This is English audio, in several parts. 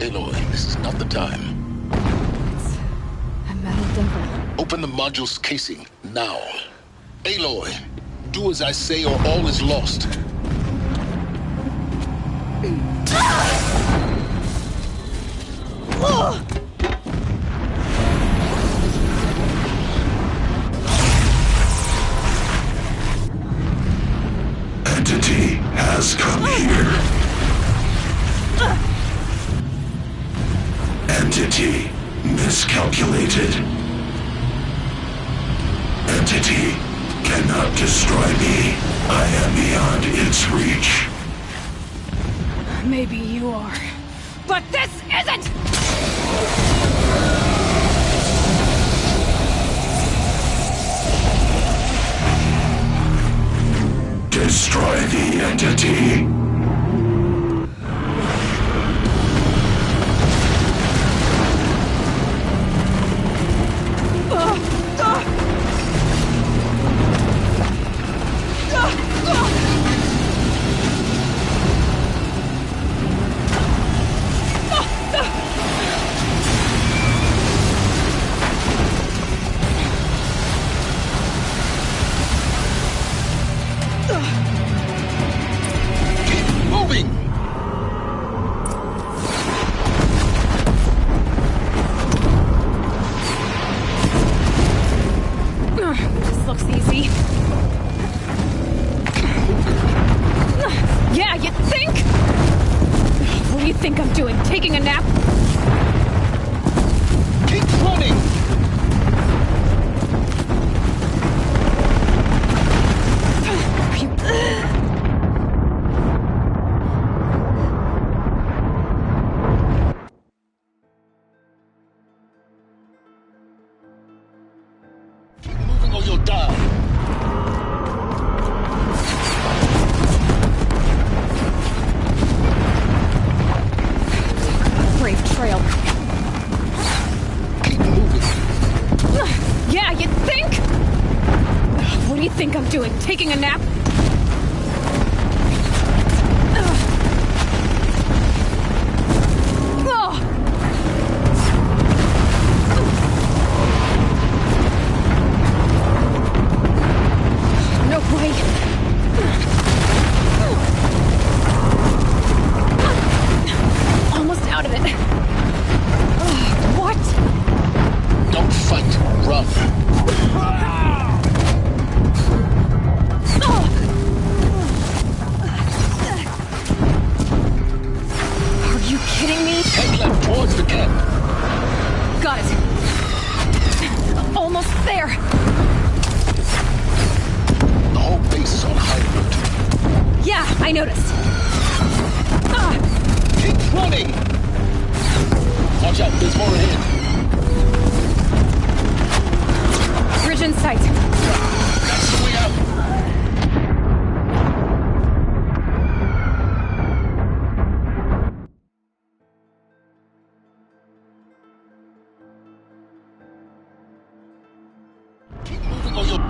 Aloy, this is not the time. It's a metal dimple. Open the module's casing, now. Aloy, do as I say or all is lost. Entity has come here. Entity miscalculated. Entity cannot destroy me. I am beyond its reach. Maybe you are. But this isn't! Destroy the entity. This looks easy. Yeah, you think? What do you think I'm doing? Taking a nap? Keep running! Are you... Keep moving or you'll die. Brave trail. Keep moving. Yeah, you think? What do you think I'm doing? Taking a nap? No way. Almost out of it. What? Don't fight. Run. Are you kidding me? Head left towards the camp. Got it. Almost there. The whole base is on high alert. Yeah, I noticed. Keep running! Watch out, there's more ahead. Bridge in sight. That's the way out. Keep moving or you'll...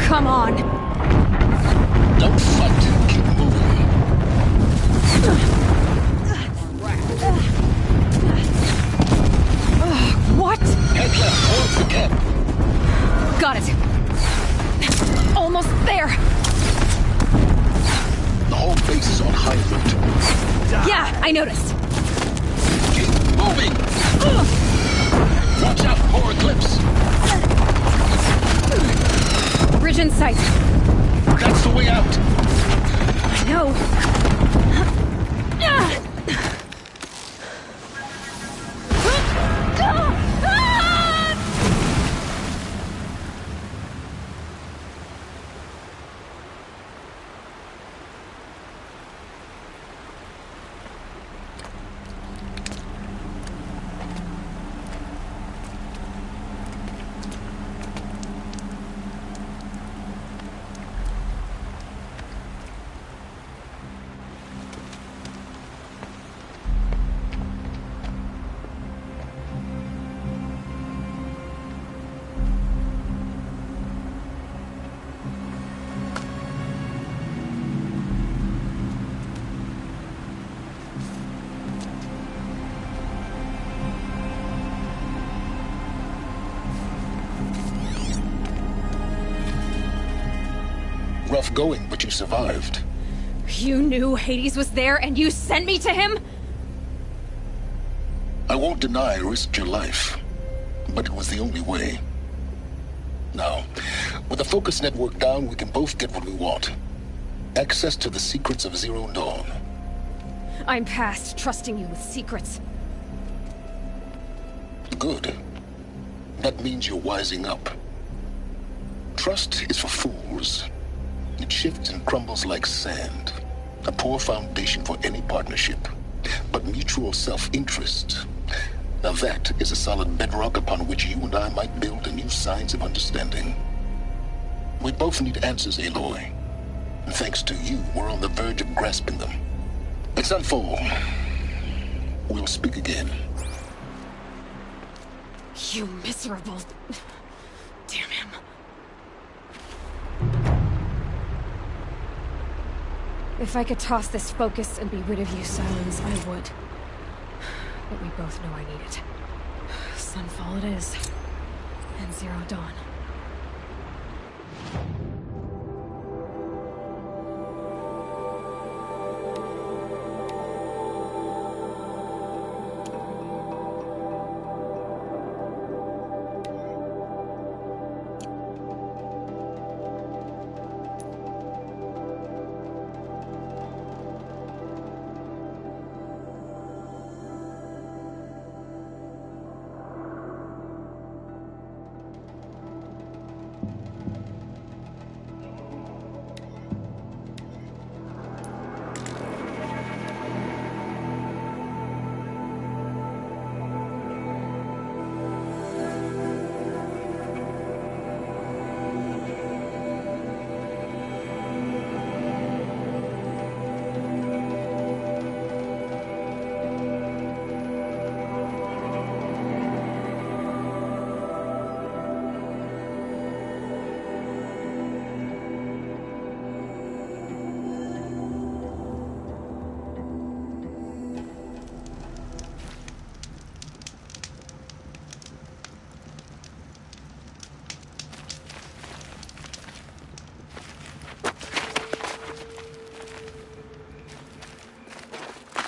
Come on. Don't fight. Keep moving. What? Head left towards the camp. Got it. Almost there. The whole base is on high alert. Yeah, I noticed. Keep moving! Watch out, more eclipse! Bridge in sight. That's the way out! I know. tough going, but you survived. You knew Hades was there and you sent me to him? I won't deny I risked your life, but it was the only way. Now, with the focus network down, we can both get what we want. Access to the secrets of Zero Dawn. I'm past trusting you with secrets. Good. That means you're wising up. Trust is for fools. It shifts and crumbles like sand. A poor foundation for any partnership. But mutual self-interest, now that is a solid bedrock upon which you and I might build a new science of understanding. We both need answers, Aloy. And thanks to you, we're on the verge of grasping them. It's Sunfall. We'll speak again. You miserable... Damn him. If I could toss this focus and be rid of you, Silence, I would. But we both know I need it. Sunfall it is. And Zero Dawn.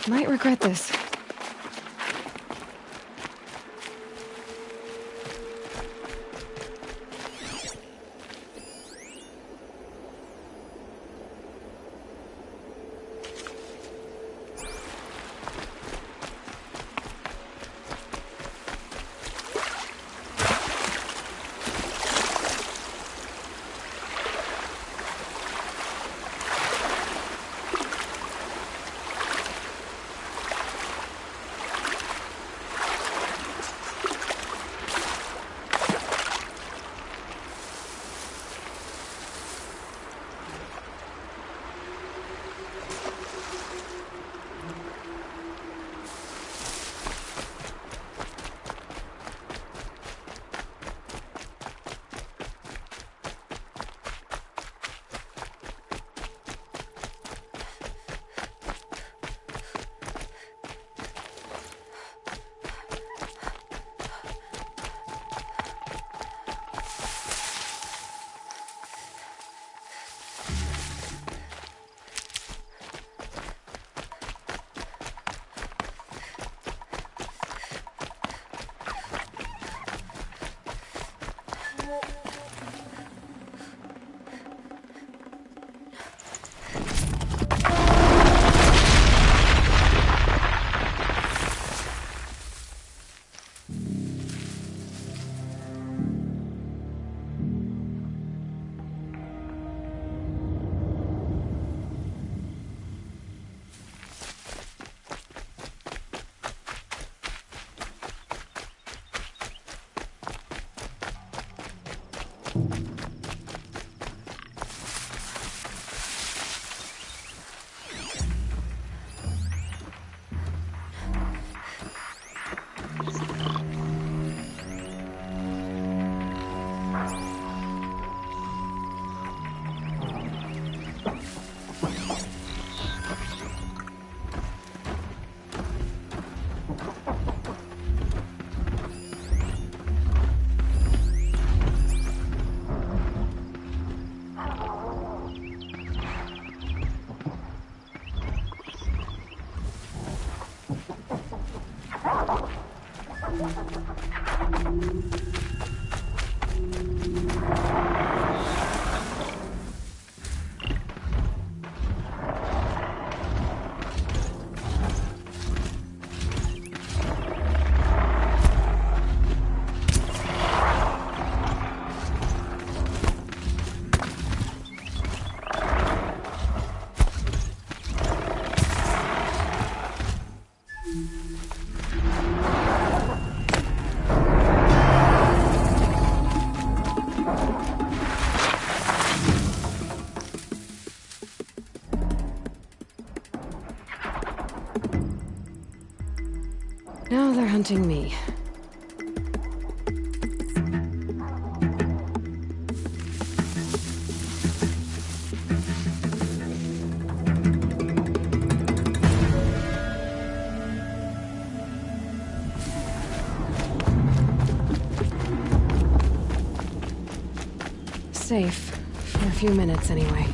Might regret this. Now they're hunting me. Safe. For a few minutes, anyway.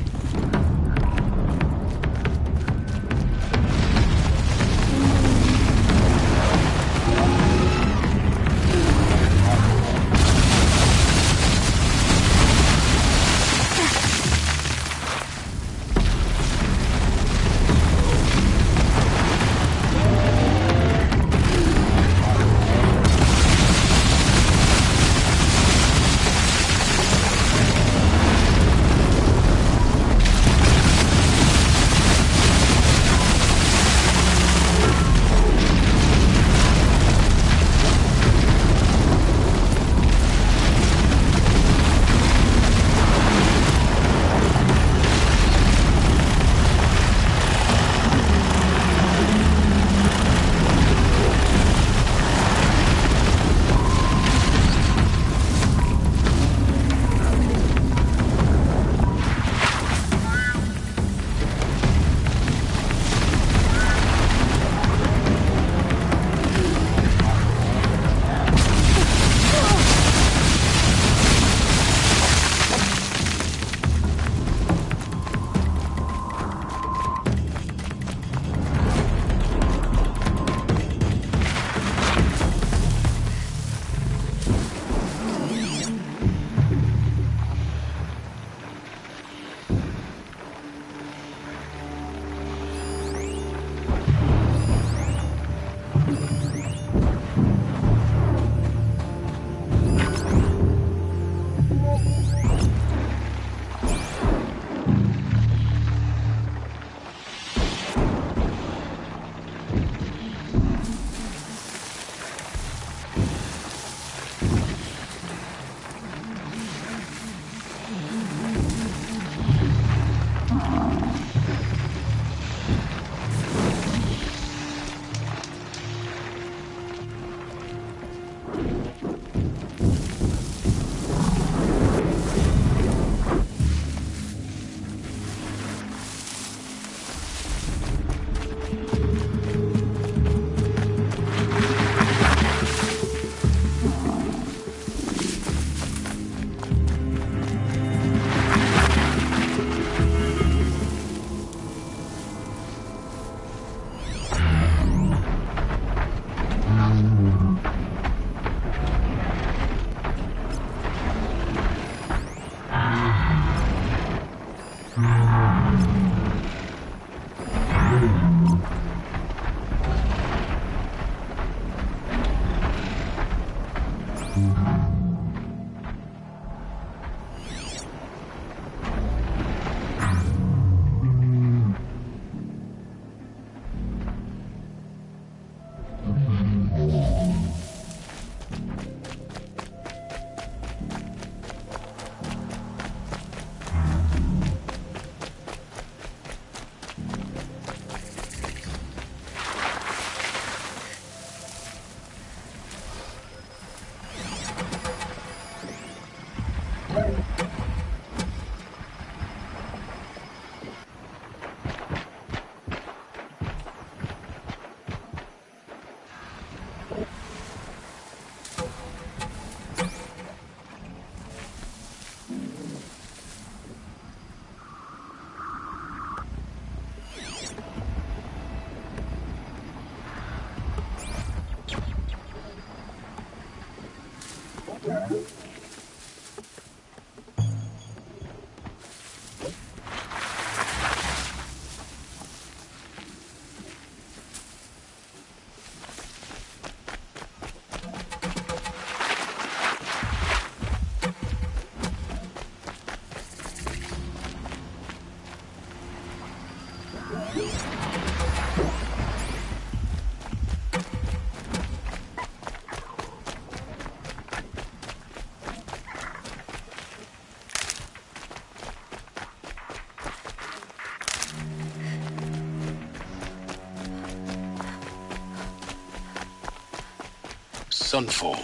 Sunfall.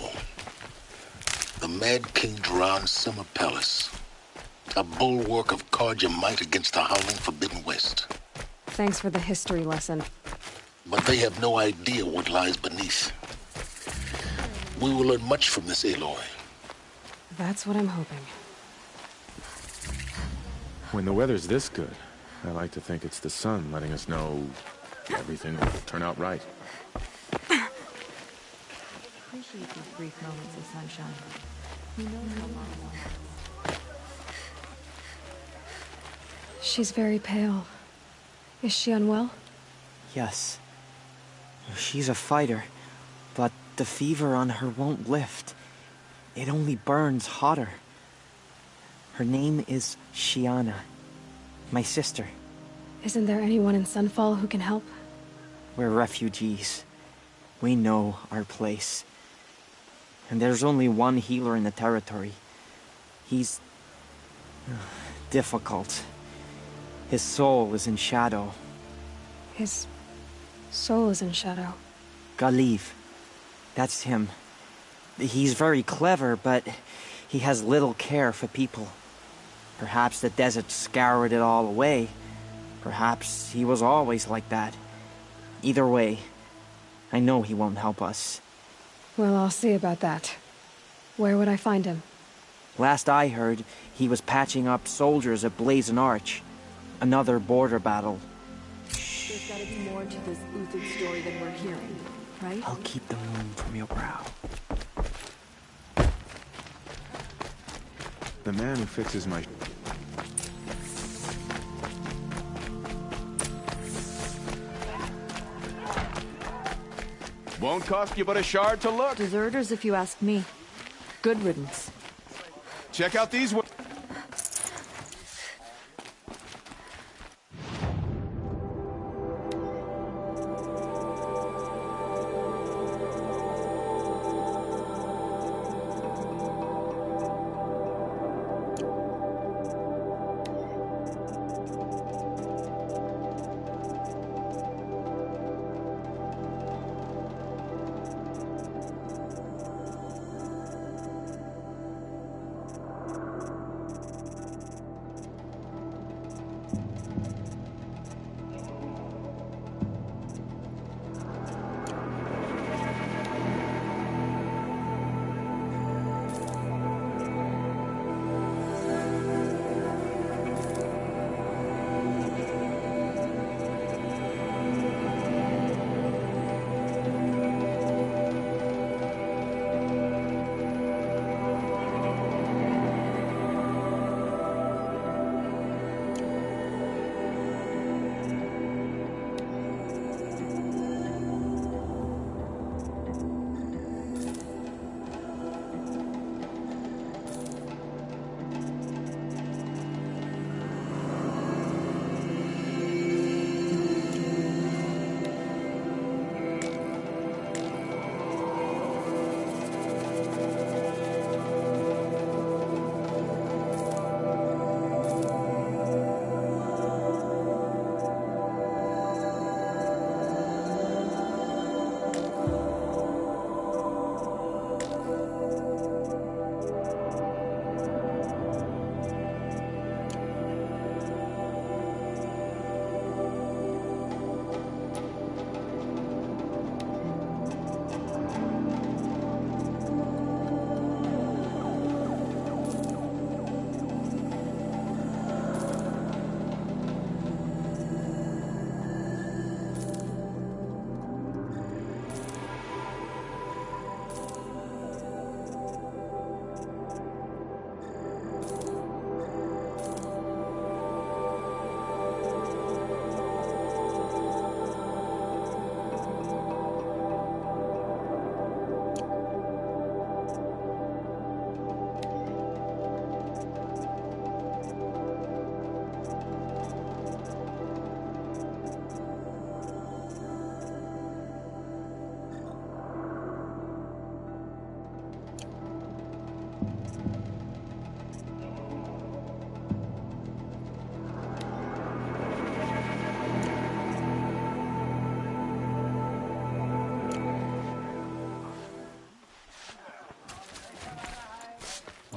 The Mad King Duran's summer palace. A bulwark of cards your might against the howling Forbidden West. Thanks for the history lesson. But they have no idea what lies beneath. We will learn much from this Aloy. That's what I'm hoping. When the weather's this good, I like to think it's the sun letting us know everything will turn out right. Appreciate these brief moments of sunshine. Who knows how long. She's very pale. Is she unwell? Yes. She's a fighter, but the fever on her won't lift. It only burns hotter. Her name is Shiana, my sister. Isn't there anyone in Sunfall who can help? We're refugees. We know our place. And there's only one healer in the territory. He's difficult. His soul is in shadow. His soul is in shadow. Galiv. That's him. He's very clever, but he has little care for people. Perhaps the desert scoured it all away. Perhaps he was always like that. Either way, I know he won't help us. Well, I'll see about that. Where would I find him? Last I heard, he was patching up soldiers at Blazon Arch. Another border battle. There's gotta be more to this Uthid story than we're hearing, right? I'll keep the moon from your brow. The man who fixes my... Won't cost you but a shard to look. Deserters, if you ask me. Good riddance. Check out these...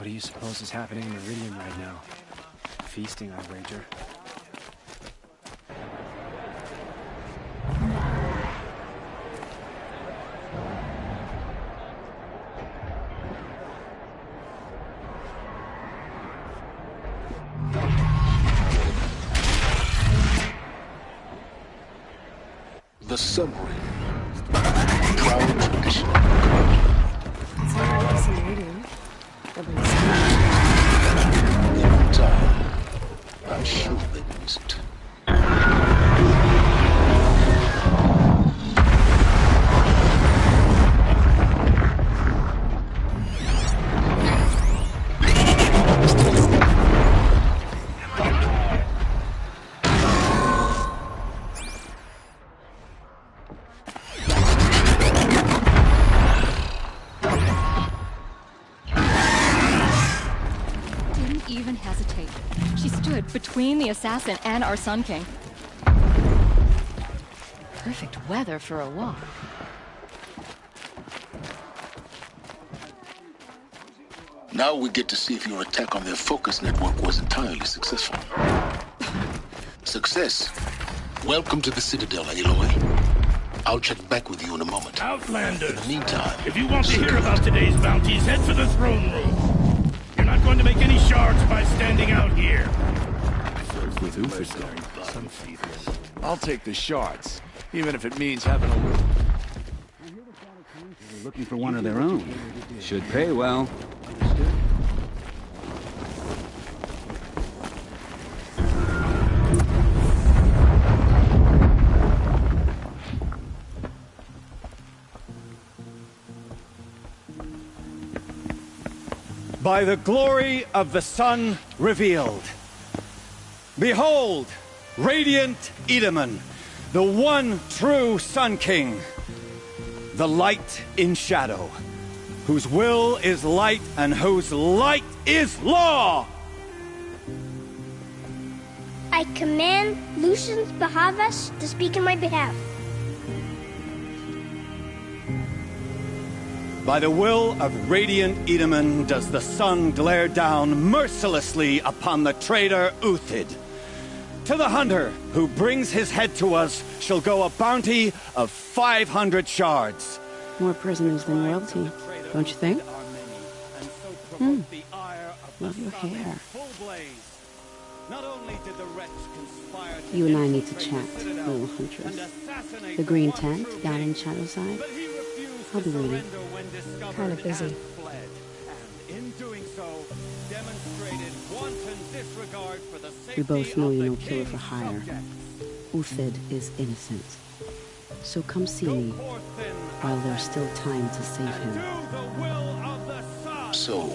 do you suppose is happening in Meridian right now? Feasting, I wager. The submarine. Proud tradition. It's not like some Radium. Nobody's Every time, I'm sure they miss it. Even hesitate. She stood between the assassin and our Sun King. Perfect weather for a walk. Now we get to see if your attack on their focus network was entirely successful. Success. Welcome to the Citadel, Aloy. I'll check back with you in a moment. Outlanders! In the meantime... If you want to hear about today's bounties, head for the throne room. You're not going to make any shards by standing out here. With Uthid, I'll take the shards, even if it means having a... They're looking for one of their own. Should pay well. By the glory of the sun revealed. Behold, radiant Edaman, the one true Sun King, the light in shadow, whose will is light and whose light is law! I command Lucius Bahavas to speak in my behalf. By the will of radiant Edaman does the sun glare down mercilessly upon the traitor Uthid. To the hunter who brings his head to us shall go a bounty of 500 shards. More prisoners than royalty, don't you think? Love your hair. You and I need to chat, little huntress. The green tent down in Shadowside. I'll be waiting. kind of busy. We both know you're no killer for hire. Uthid is innocent. So come see me while there's still time to save him. So,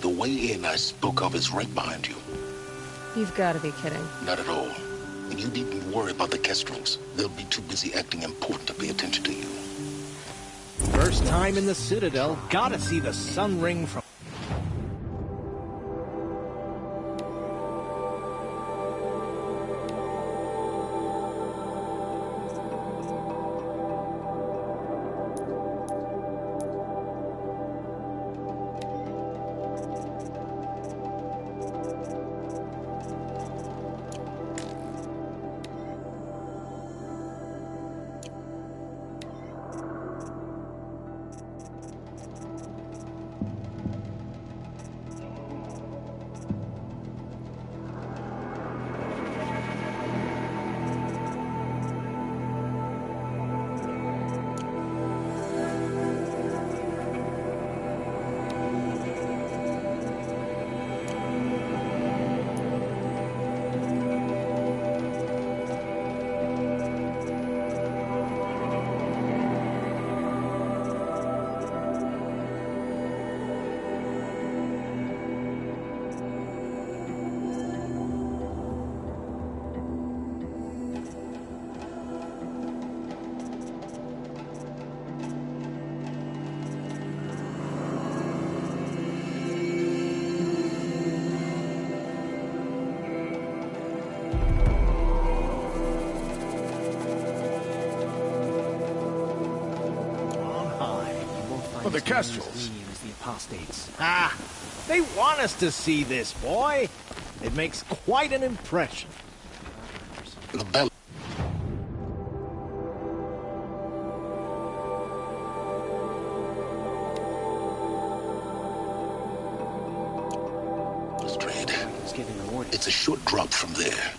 the way in I spoke of is right behind you. You've got to be kidding. Not at all. And you needn't worry about the Kestrels. They'll be too busy acting important to pay attention to you. First time in the Citadel, gotta see the sun ring from... The Kestrels. The apostates. Ah, They want us to see this, boy. It makes quite an impression. The bell. Straight. It's getting rewarded. It's a short drop from there.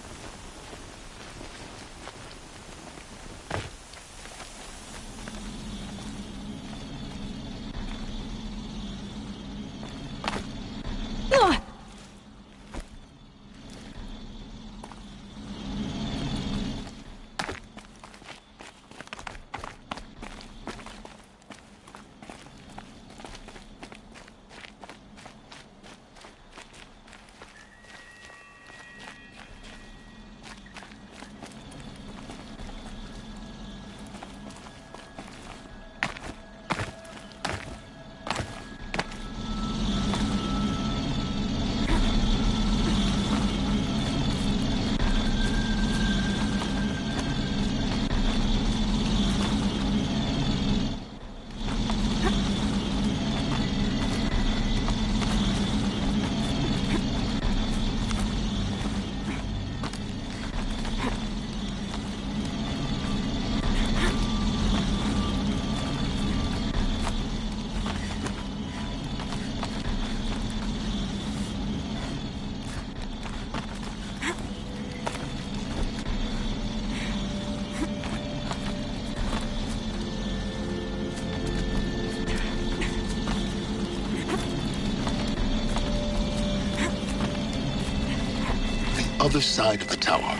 Other side of the tower.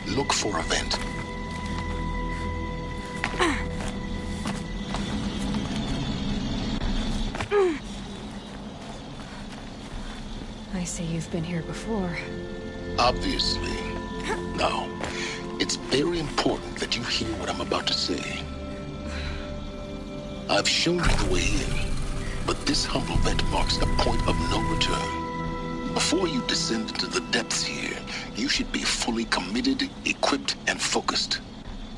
Look for a vent. I see you've been here before. Obviously. Now, it's very important that you hear what I'm about to say. I've shown you the way in, but this humble vent marks a point of no return. Before you descend into the depths here, you should be fully committed, equipped, and focused.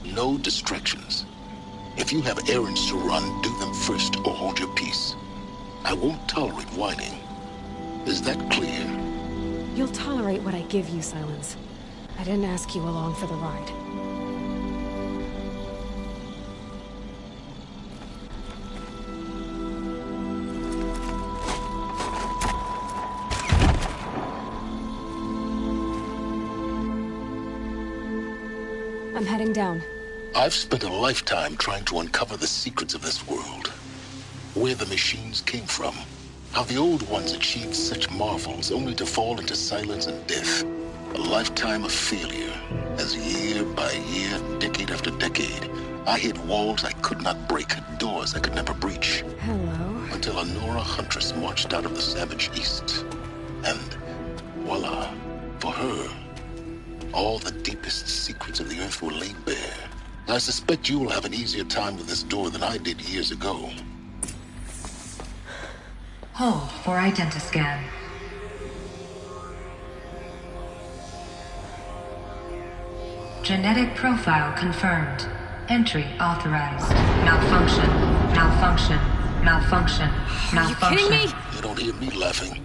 No distractions. If you have errands to run, do them first or hold your peace. I won't tolerate whining. Is that clear? You'll tolerate what I give you, Silence. I didn't ask you along for the ride. I'm heading down. I've spent a lifetime trying to uncover the secrets of this world. Where the machines came from. How the old ones achieved such marvels only to fall into silence and death. A lifetime of failure, as year by year, decade after decade, I hit walls I could not break, doors I could never breach. Hello. Until a Nora huntress marched out of the savage east. And voila, for her, all the deepest secrets of the earth were laid bare. I suspect you will have an easier time with this door than I did years ago. Hold for identiscan. Genetic profile confirmed. Entry authorized. Malfunction. Malfunction. Malfunction. Malfunction. Are you kidding me? You don't hear me laughing.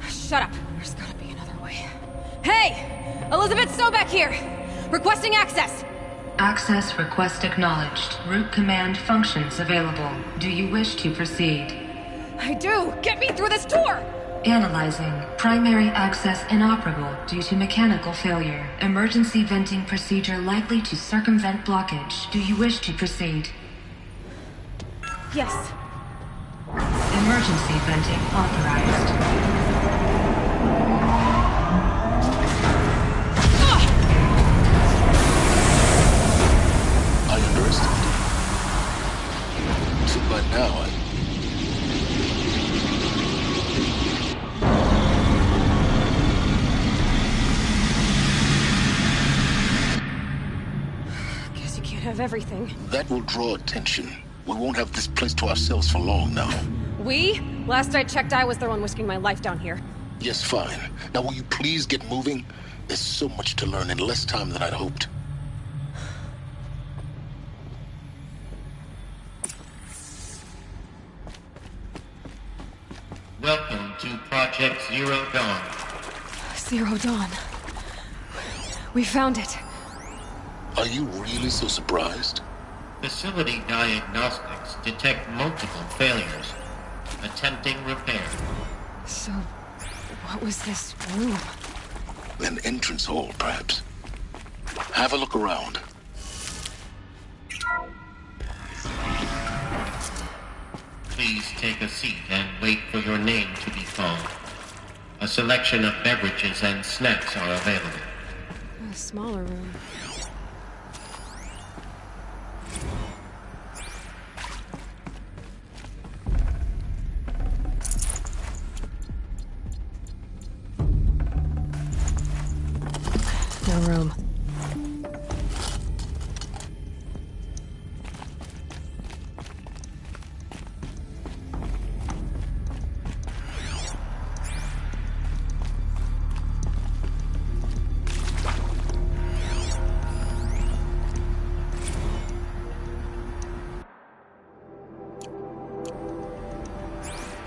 Shut up. There's gotta be another way. Hey! Elizabeth Sobek here! Requesting access! Access request acknowledged. Root command functions available. Do you wish to proceed? I do! Get me through this door! Analyzing. Primary access inoperable due to mechanical failure. Emergency venting procedure likely to circumvent blockage. Do you wish to proceed? Yes. Emergency venting authorized. I underestimated. So by now, Guess you can't have everything. That will draw attention. We won't have this place to ourselves for long now. We? Last I checked, I was the one risking my life down here. Yes, fine. Now will you please get moving? There's so much to learn in less time than I'd hoped. Welcome to Project Project Zero Dawn. Zero Dawn. We found it. Are you really so surprised? Facility diagnostics detect multiple failures. Attempting repair. So, what was this room? An entrance hall, perhaps. Have a look around. Please take a seat and wait for your name to be called. A selection of beverages and snacks are available. A smaller room. No room.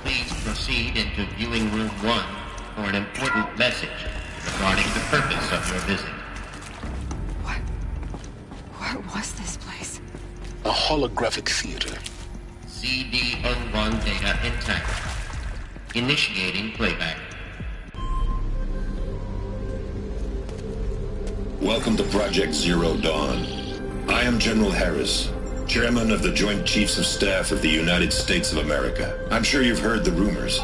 Please proceed into viewing room 1 for an important message regarding the purpose of your visit. What was this place? A holographic theater. CD01 data intact. Initiating playback. Welcome to Project Zero Dawn. I am General Harris, Chairman of the Joint Chiefs of Staff of the United States of America. I'm sure you've heard the rumors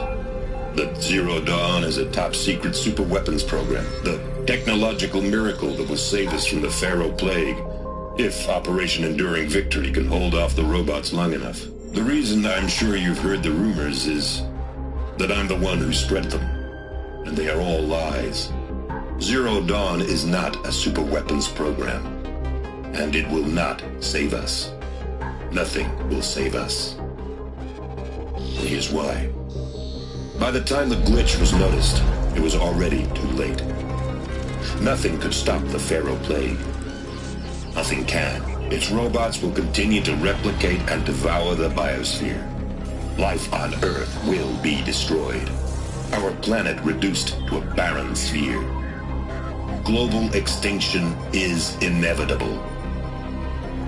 that Zero Dawn is a top-secret superweapons program, the technological miracle that will save us from the Pharaoh Plague, if Operation Enduring Victory can hold off the robots long enough. The reason I'm sure you've heard the rumors is that I'm the one who spread them, and they are all lies. Zero Dawn is not a superweapons program, and it will not save us. Nothing will save us. And here's why. By the time the glitch was noticed, it was already too late. Nothing could stop the Pharaoh Plague. Nothing can. Its robots will continue to replicate and devour the biosphere. Life on Earth will be destroyed. Our planet reduced to a barren sphere. Global extinction is inevitable.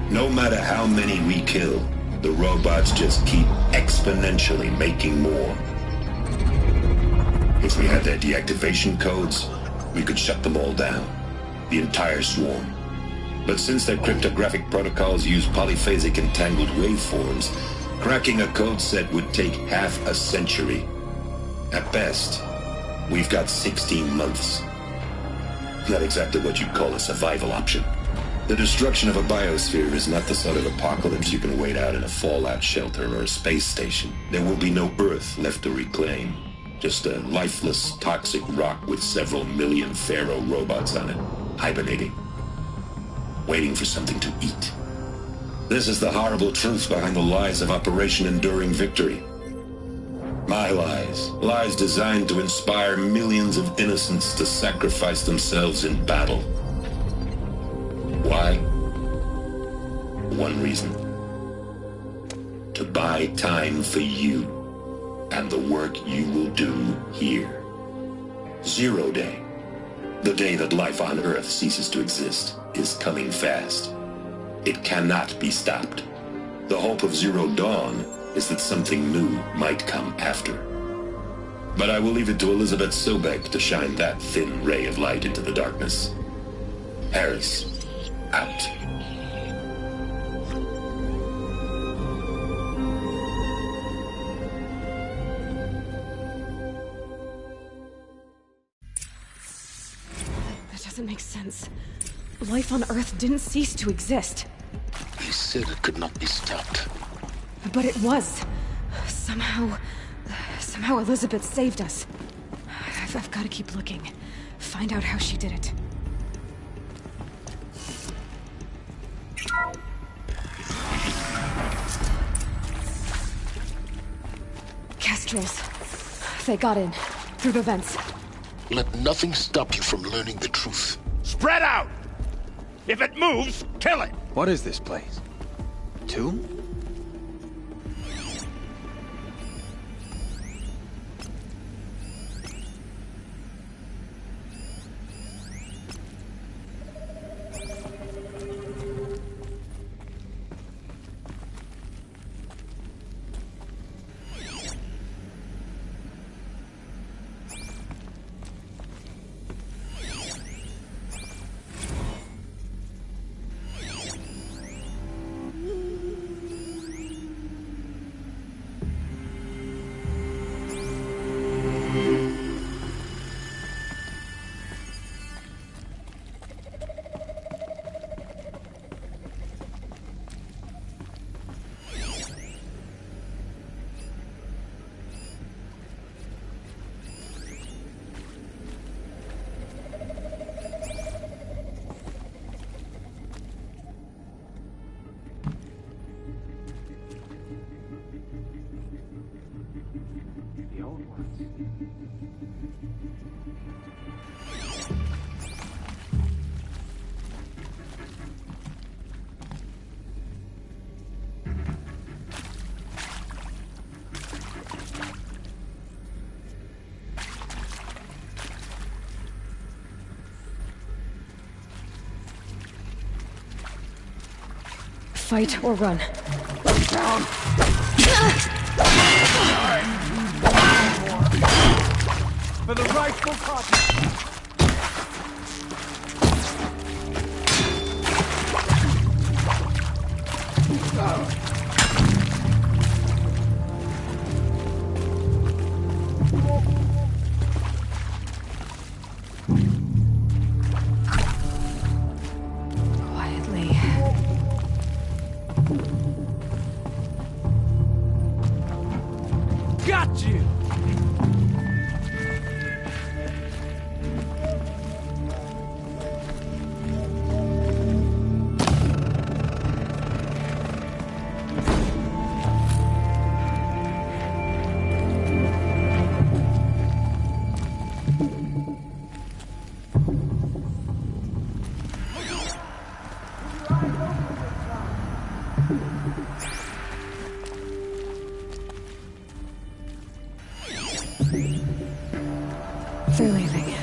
No matter how many we kill, the robots just keep exponentially making more. If we had their deactivation codes, we could shut them all down. The entire swarm. But since their cryptographic protocols use polyphasic entangled waveforms, cracking a code set would take half a century. At best, we've got 16 months. Not exactly what you'd call a survival option. The destruction of a biosphere is not the sort of apocalypse you can wait out in a fallout shelter or a space station. There will be no Earth left to reclaim. Just a lifeless, toxic rock with several million Pharaoh robots on it, hibernating, waiting for something to eat. This is the horrible truth behind the lies of Operation Enduring Victory. My lies. Lies designed to inspire millions of innocents to sacrifice themselves in battle. Why? One reason. To buy time for you and the work you will do here. Zero Day, the day that life on Earth ceases to exist, is coming fast. It cannot be stopped. The hope of Zero Dawn is that something new might come after. But I will leave it to Elizabeth Sobek to shine that thin ray of light into the darkness. Harris, out. That doesn't make sense. Life on Earth didn't cease to exist. He said it could not be stopped. But it was. Somehow Elizabeth saved us. I've got to keep looking. Find out how she did it. Kestrels. They got in. Through the vents. Let nothing stop you from learning the truth. Spread out! If it moves, kill it! What is this place? Tomb? Fight or run. For the rightful party! Quietly. Got you! They're leaving.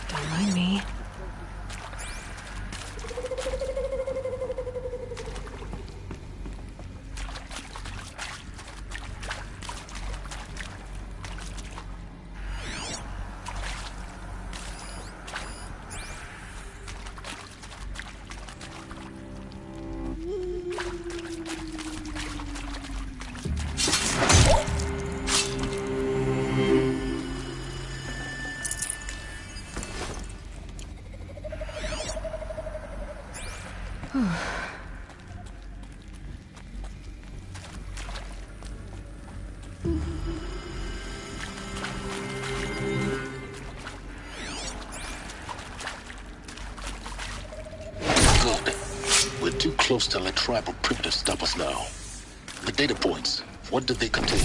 Don't mind me. Good. We're too close to let tribal primitives stop us now. The data points, what did they contain?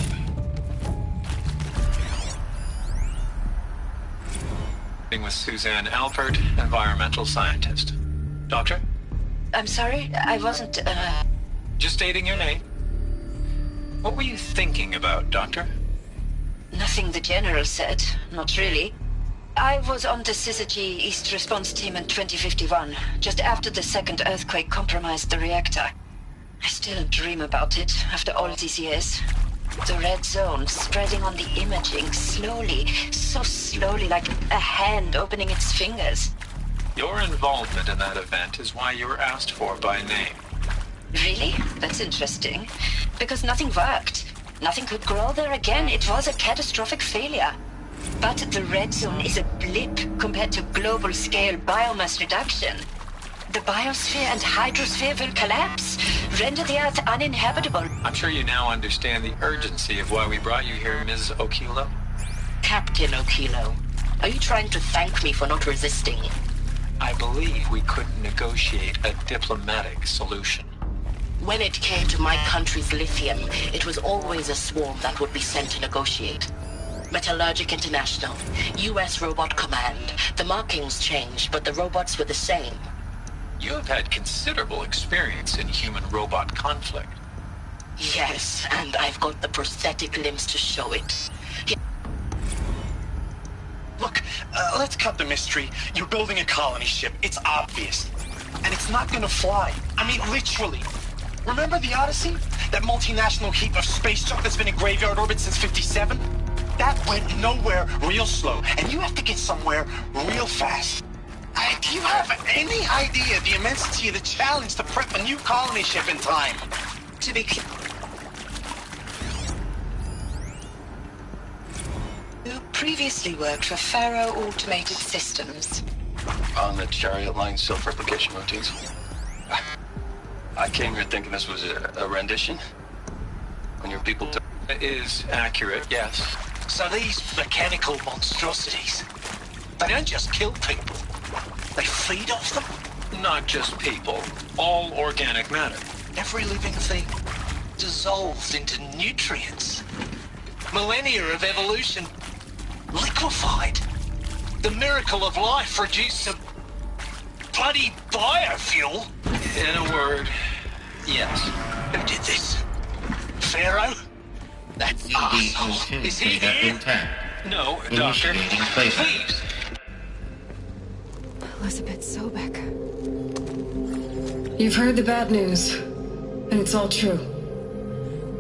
With Suzanne Alpert, environmental scientist. Doctor? I'm sorry, I wasn't, Just stating your name. What were you thinking about, Doctor? Nothing the General said, not really. I was on the Syzygy East Response Team in 2051, just after the second earthquake compromised the reactor. I still dream about it, after all these years. The red zone spreading on the imaging, slowly, so slowly, like a hand opening its fingers. Your involvement in that event is why you were asked for by name. Really? That's interesting. Because nothing worked. Nothing could grow there again. It was a catastrophic failure. But the red zone is a blip compared to global-scale biomass reduction. The biosphere and hydrosphere will collapse, render the Earth uninhabitable. I'm sure you now understand the urgency of why we brought you here, Ms. Okilo. Captain Okilo, are you trying to thank me for not resisting? I believe we could negotiate a diplomatic solution. When it came to my country's lithium, it was always a swarm that would be sent to negotiate. Metallurgic International, U.S. Robot Command. The markings changed, but the robots were the same. You have had considerable experience in human-robot conflict. Yes, and I've got the prosthetic limbs to show it. Look, Let's cut the mystery. You're building a colony ship. It's obvious. And it's not gonna fly. I mean, literally. Remember the Odyssey? That multinational heap of space junk that's been in graveyard orbit since 57? That went nowhere real slow. And you have to get somewhere real fast. Do you have any idea the immensity of the challenge to prep a new colony ship in time? To be clear, you previously worked for Faro Automated Systems. On the Chariot Line self-replication routines. I came here thinking this was a rendition. When your people is accurate, yes. So these mechanical monstrosities, they don't just kill people. They feed off them? Not just people. All organic matter. Every living thing dissolves into nutrients. Millennia of evolution liquefied. The miracle of life reduced to bloody biofuel. In a word, yes. Who did this? Pharaoh? That asshole. Is he here? Intact. No, Doctor. Please. Elizabeth Sobek. You've heard the bad news, and it's all true.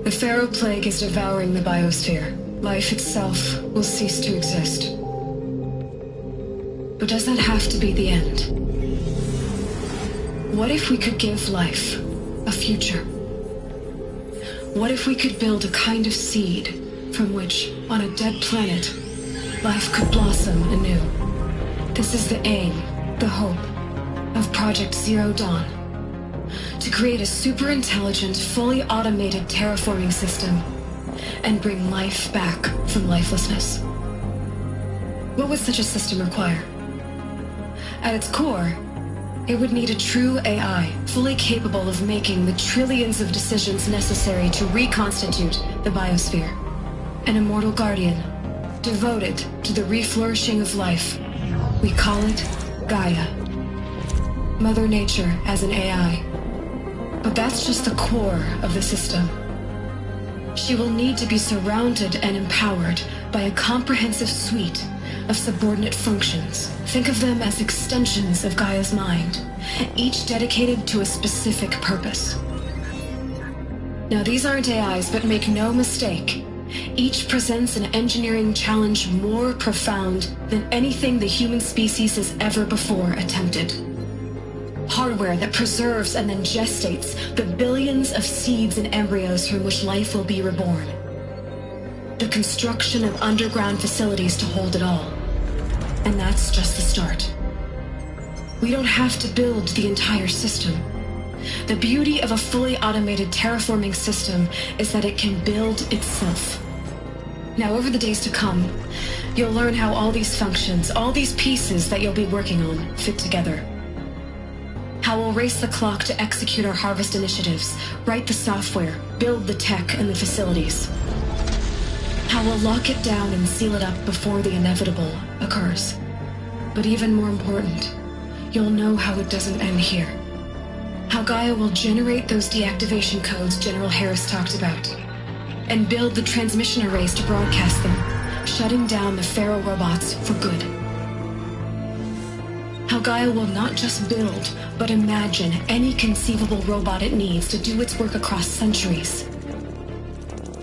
The Pharaoh Plague is devouring the biosphere. Life itself will cease to exist. But does that have to be the end? What if we could give life a future? What if we could build a kind of seed from which, on a dead planet, life could blossom anew? This is the aim, the hope, of Project Zero Dawn. To create a super-intelligent, fully automated terraforming system and bring life back from lifelessness. What would such a system require? At its core, it would need a true AI, fully capable of making the trillions of decisions necessary to reconstitute the biosphere. An immortal guardian, devoted to the reflourishing of life. We call it Gaia. Mother Nature as an AI. But that's just the core of the system. She will need to be surrounded and empowered by a comprehensive suite of subordinate functions. Think of them as extensions of Gaia's mind, each dedicated to a specific purpose. Now, these aren't AIs, but make no mistake, each presents an engineering challenge more profound than anything the human species has ever before attempted. Hardware that preserves and then gestates the billions of seeds and embryos from which life will be reborn. The construction of underground facilities to hold it all. And that's just the start. We don't have to build the entire system. The beauty of a fully automated terraforming system is that it can build itself. Now, over the days to come, you'll learn how all these functions, all these pieces that you'll be working on, fit together. How we'll race the clock to execute our harvest initiatives, write the software, build the tech and the facilities. How we'll lock it down and seal it up before the inevitable occurs. But even more important, you'll know how it doesn't end here. How Gaia will generate those deactivation codes General Harris talked about, and build the transmission arrays to broadcast them, shutting down the Pharaoh robots for good. How Gaia will not just build, but imagine any conceivable robot it needs to do its work across centuries.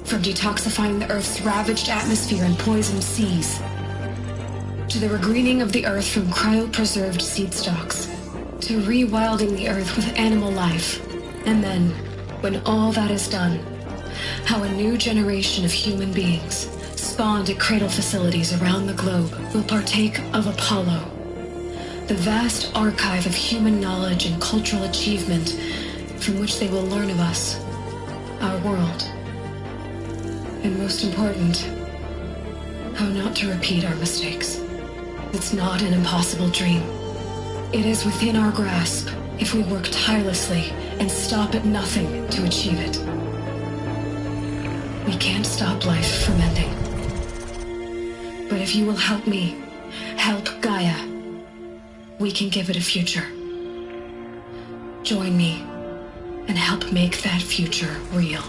From detoxifying the Earth's ravaged atmosphere and poisoned seas, to the regreening of the Earth from cryopreserved seed stalks, to rewilding the Earth with animal life. And then, when all that is done, how a new generation of human beings, spawned at cradle facilities around the globe, will partake of Apollo, the vast archive of human knowledge and cultural achievement from which they will learn of us, our world. And most important, how not to repeat our mistakes. It's not an impossible dream. It is within our grasp if we work tirelessly and stop at nothing to achieve it. We can't stop life from ending. But if you will help me, help Gaia, we can give it a future. Join me and help make that future real.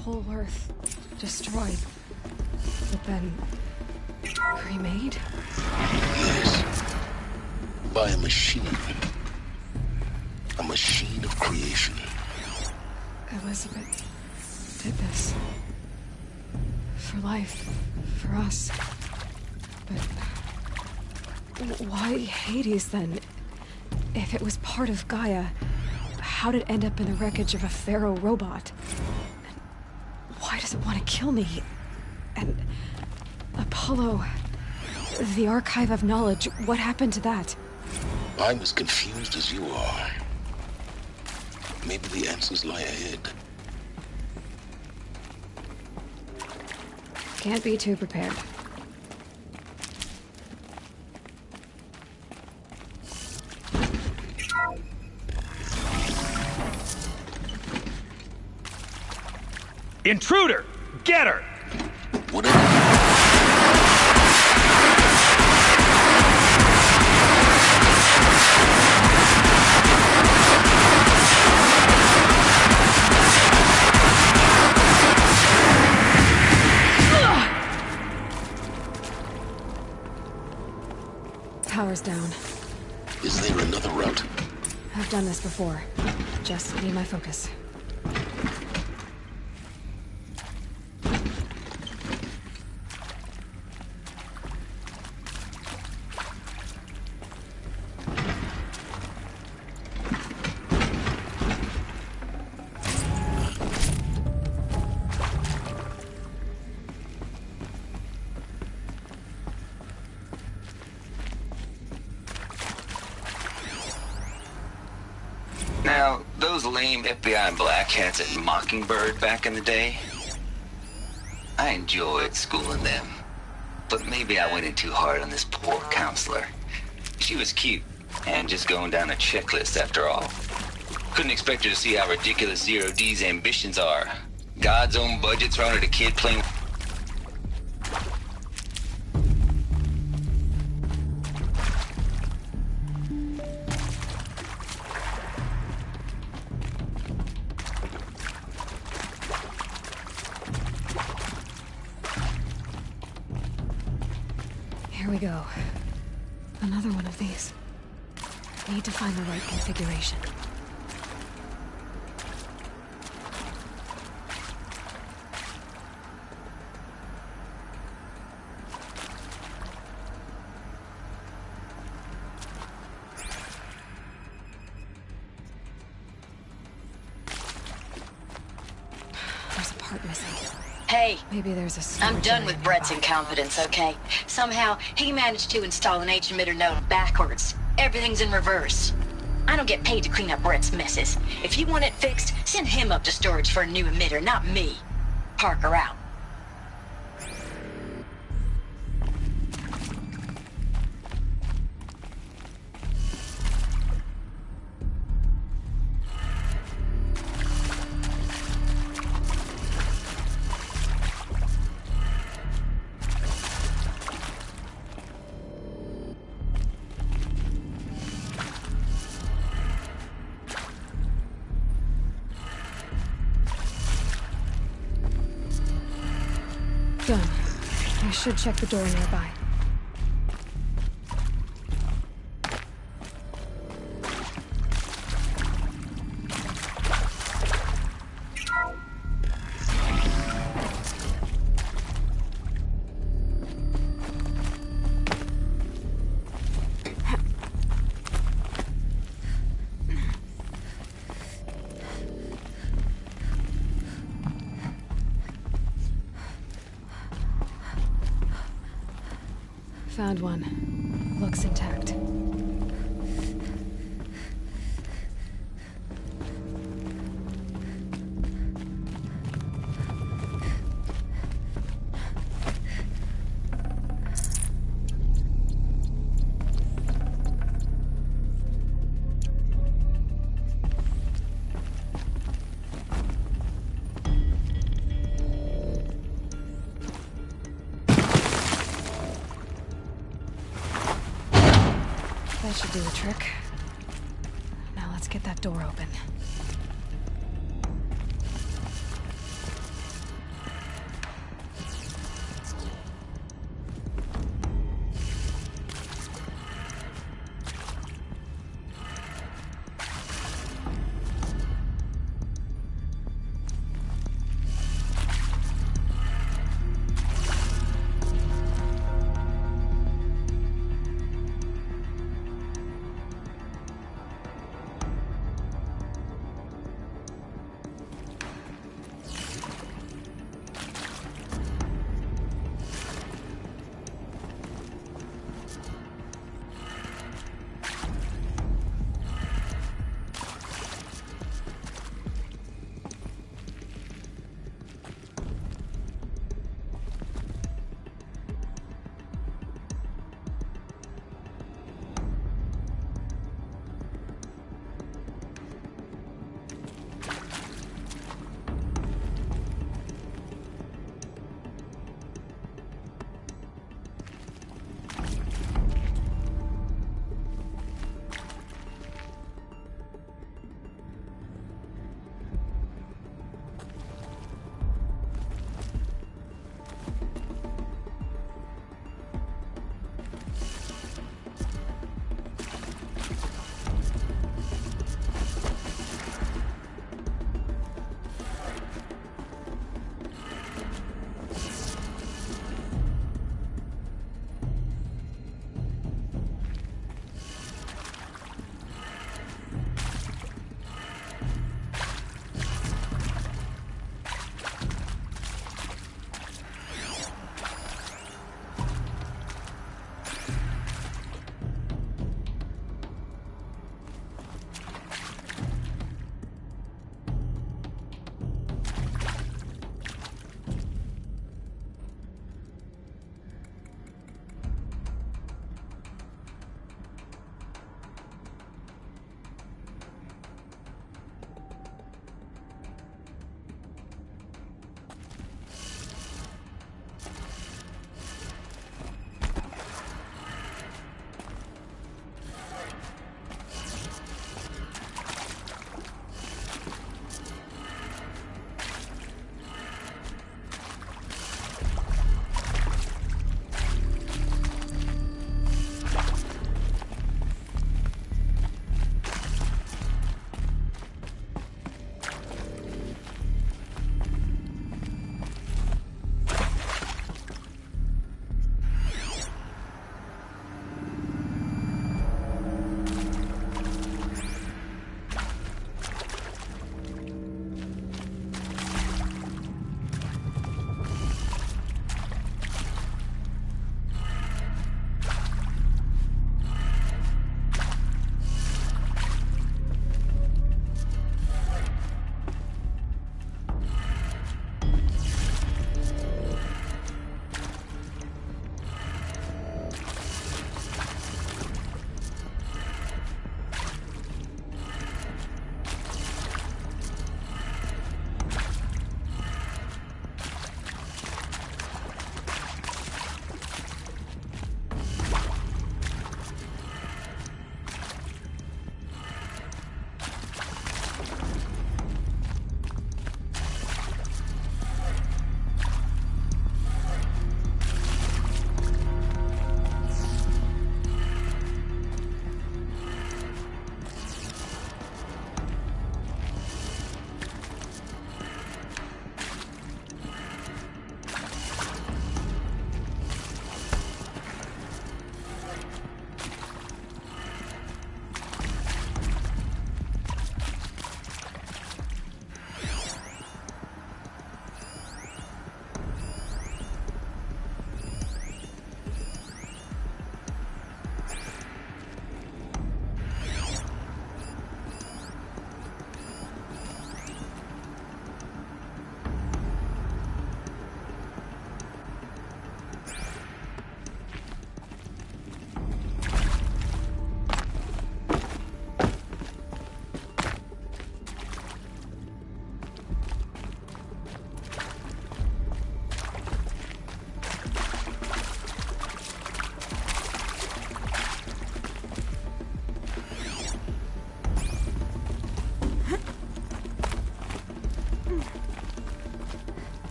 whole Earth destroyed, but then remade? Yes. By a machine. A machine of creation. Elizabeth did this. For life. For us. But why Hades then? If it was part of Gaia, how did it end up in the wreckage of a Pharaoh robot? And why does it want to kill me? And Apollo, the Archive of Knowledge, what happened to that? I'm as confused as you are. Maybe the answers lie ahead. Can't be too prepared. Intruder! Get her! Power's down. Is there another route? I've done this before. Just need my focus. Now, those lame FBI black hats at Mockingbird back in the day, I enjoyed schooling them. But maybe I went in too hard on this poor counselor. She was cute, and just going down a checklist after all. Couldn't expect her to see how ridiculous Zero D's ambitions are. God's own budget thrown at a kid playing... Here we go. Another one of these. Need to find the right configuration. There's a part missing. Hey, maybe there's a I'm done with Brett's incompetence, okay? Somehow, he managed to install an H-emitter node backwards. Everything's in reverse. I don't get paid to clean up Brett's messes. If you want it fixed, send him up to storage for a new emitter, not me. Parker out. Done. I should check the door nearby. Found one. Looks intact. That should do the trick. Now let's get that door open.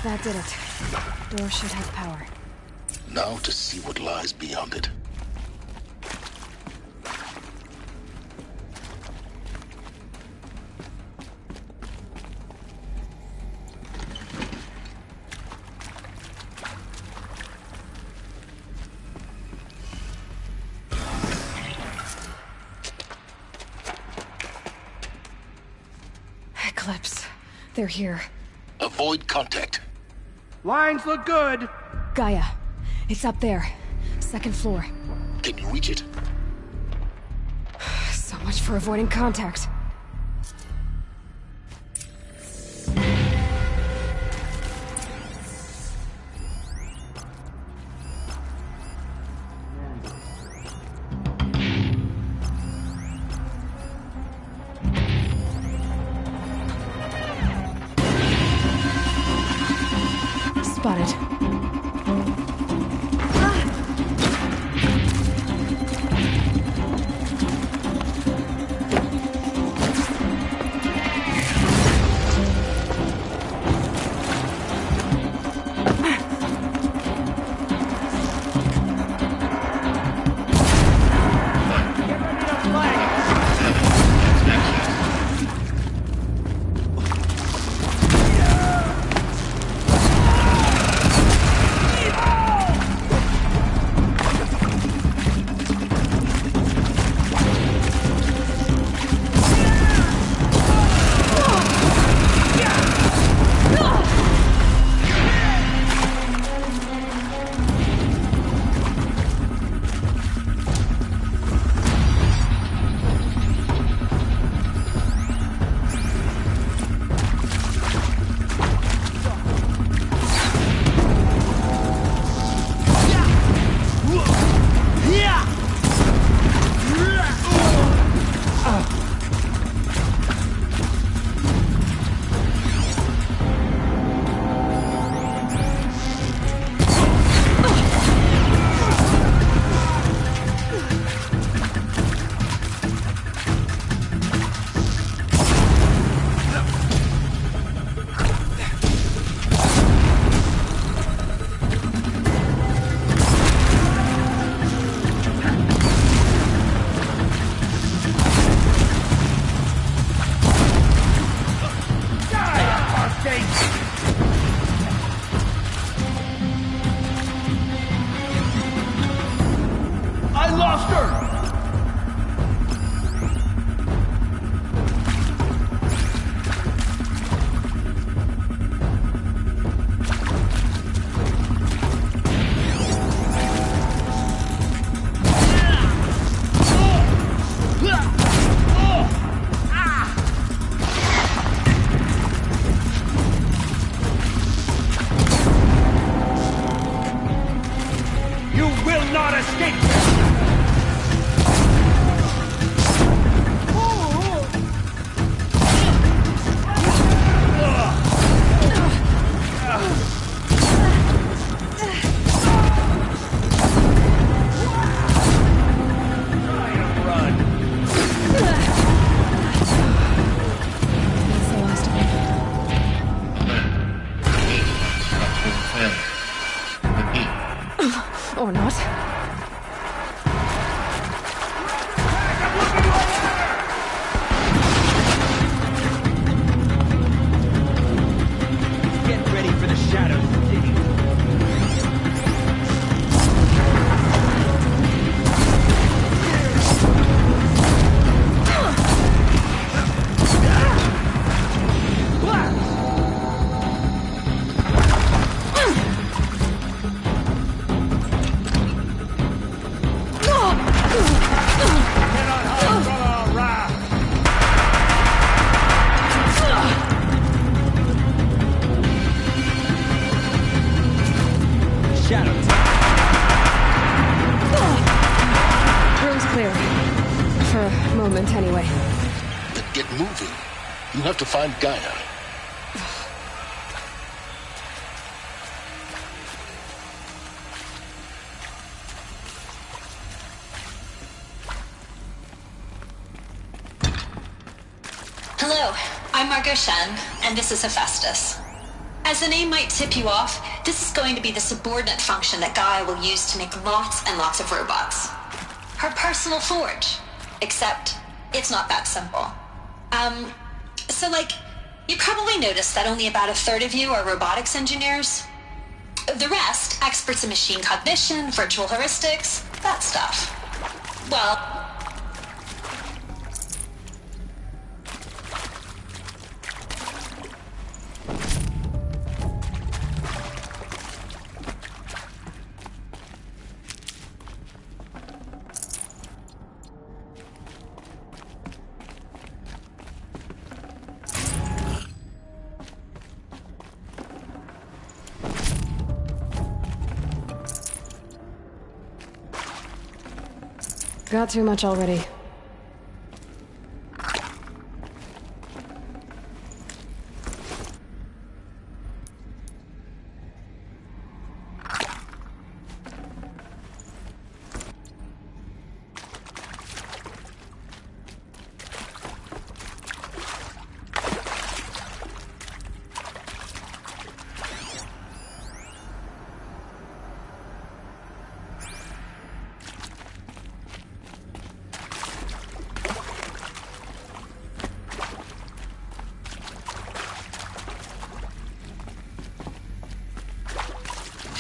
That did it. Door should have power. Now to see what lies beyond it. Eclipse. They're here. Avoid contact. Lines look good. Gaia. It's up there. Second floor. Can you reach it? So much for avoiding contact. Spotted. I lost her! You will not escape! Or not. Get ready for the shadows to dig. Room's clear. For a moment, anyway. Then get moving. You have to find Gaia. Hello, I'm Margot Shen, and this is Hephaestus. As the name might tip you off, this is going to be the subordinate function that Gaia will use to make lots and lots of robots. Her personal forge. Except, it's not that simple. So you probably noticed that only about a third of you are robotics engineers. The rest, experts in machine cognition, virtual heuristics, that stuff. Well... Got too much already.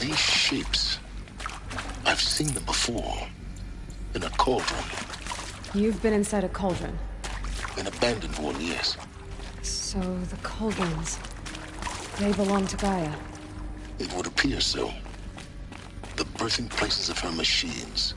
These shapes, I've seen them before. In a cauldron. You've been inside a cauldron? An abandoned one, yes. So the cauldrons, they belong to Gaia? It would appear so. The birthing places of her machines.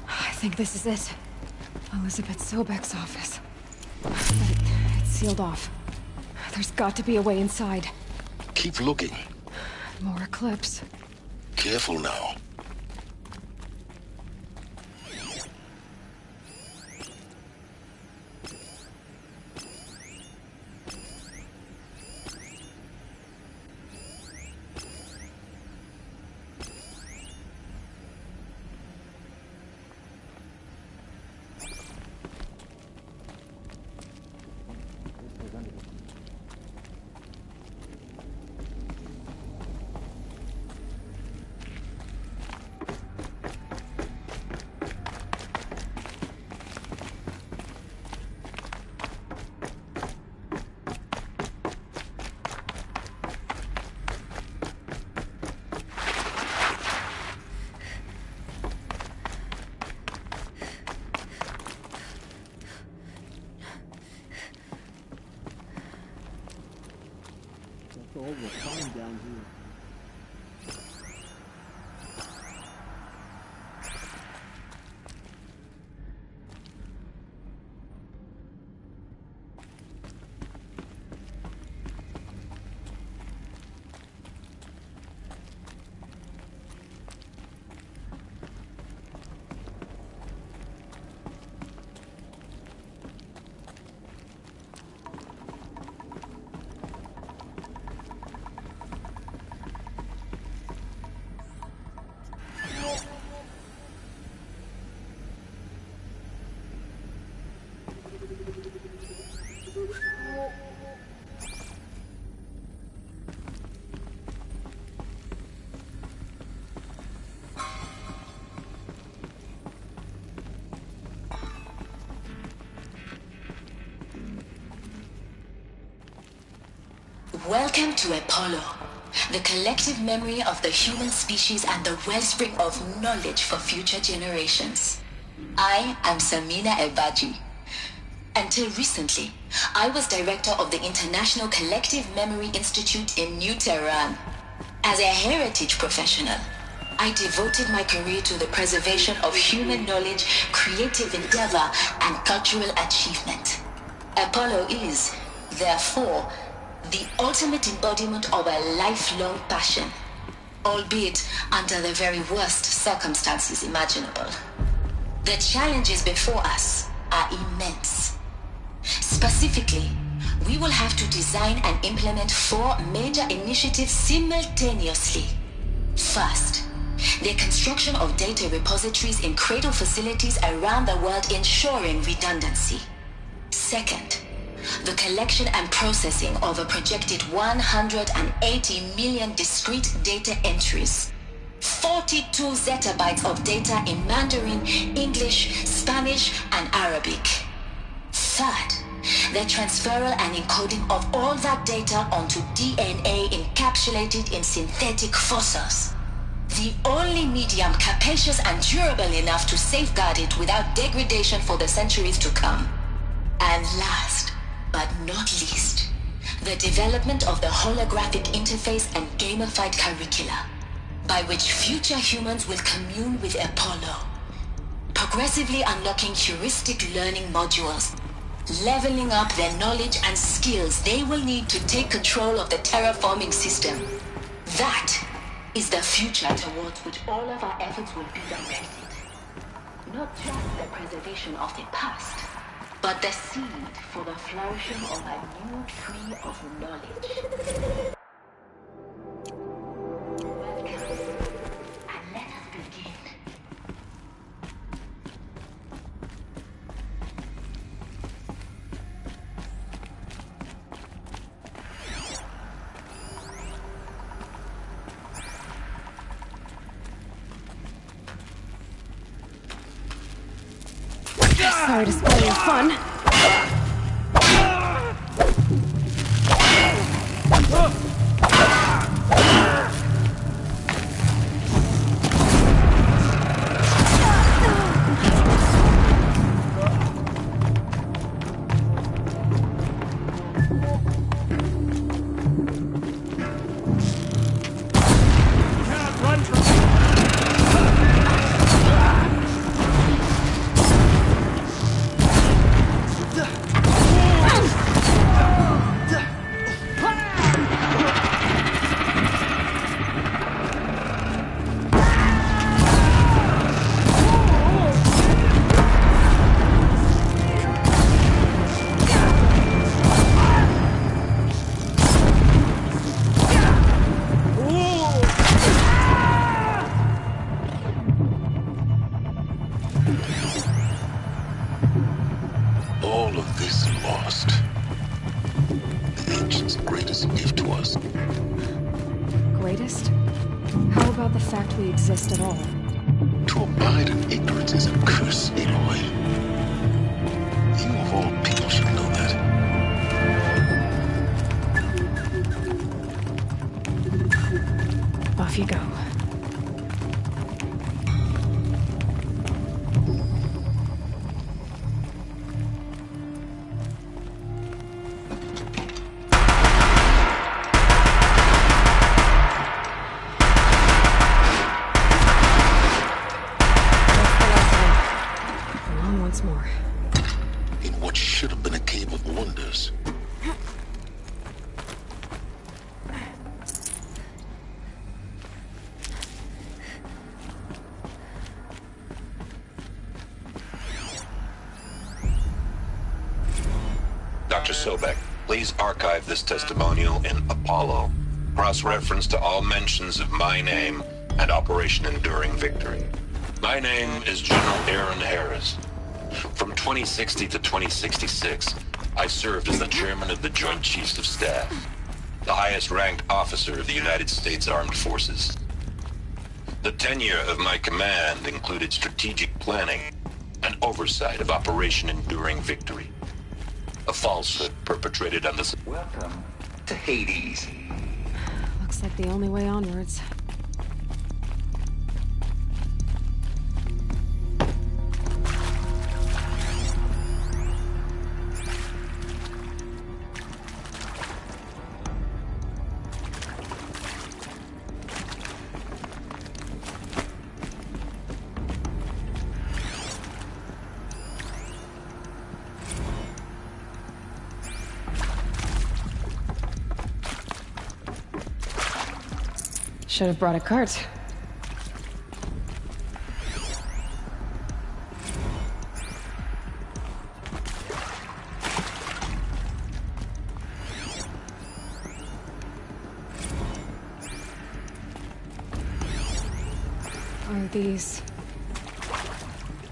I think this is it. Elizabeth Sobek's office. But it's sealed off. There's got to be a way inside. Keep looking. More Eclipse. Careful now. All the time down here. Welcome to Apollo, the collective memory of the human species and the wellspring of knowledge for future generations. I am Samina Ebaji. Until recently, I was director of the International Collective Memory Institute in New Tehran. As a heritage professional, I devoted my career to the preservation of human knowledge, creative endeavor, and cultural achievement. Apollo is, therefore, the ultimate embodiment of a lifelong passion, albeit under the very worst circumstances imaginable. The challenges before us are immense. Specifically, we will have to design and implement 4 major initiatives simultaneously. First, the construction of data repositories in cradle facilities around the world, ensuring redundancy. Second, the collection and processing of a projected 180 million discrete data entries. 42 zettabytes of data in Mandarin, English, Spanish, and Arabic. Third, the transferal and encoding of all that data onto DNA encapsulated in synthetic fossils. The only medium capacious and durable enough to safeguard it without degradation for the centuries to come. And last, but not least, the development of the holographic interface and gamified curricula, by which future humans will commune with Apollo, progressively unlocking heuristic learning modules, leveling up their knowledge and skills they will need to take control of the terraforming system. That is the future towards which all of our efforts will be directed. Not just the preservation of the past, but the seed for the flourishing of a new tree of knowledge. Sorry to spoil your fun. All of this lost. The ancient's greatest gift to us. Greatest? How about the fact we exist at all? To abide in ignorance is a curse, Aloy. You of all people should know that. Off you go. More. In what should have been a cave of wonders. Dr. Sobek, please archive this testimonial in Apollo. Cross-reference to all mentions of my name and Operation Enduring Victory. My name is General Aaron Harris. From 2060 to 2066, I served as the chairman of the Joint Chiefs of Staff, the highest-ranked officer of the United States Armed Forces. The tenure of my command included strategic planning and oversight of Operation Enduring Victory, a falsehood perpetrated on the... Welcome to Hades. Looks like the only way onwards. Should have brought a cart. these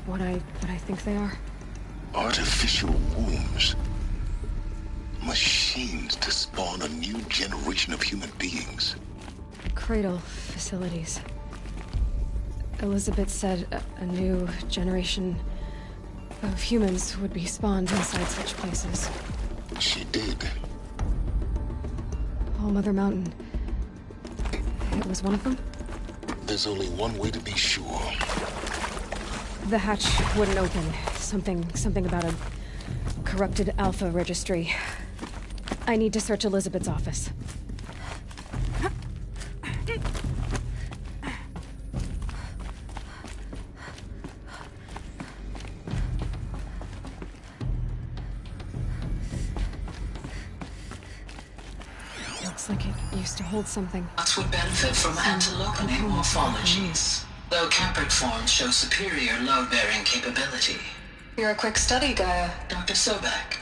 what I think they are? Artificial wombs. Machines to spawn a new generation of human beings. Cradle facilities. Elizabeth said a new generation of humans would be spawned inside such places. She did. All Mother Mountain. It was one of them? There's only one way to be sure. The hatch wouldn't open. Something about a corrupted Alpha registry. I need to search Elizabeth's office. Looks like it used to hold something. That would benefit from antilopenate morphologies, though Caprid forms show superior load-bearing capability. You're a quick study, Gaia. Dr. Sobek,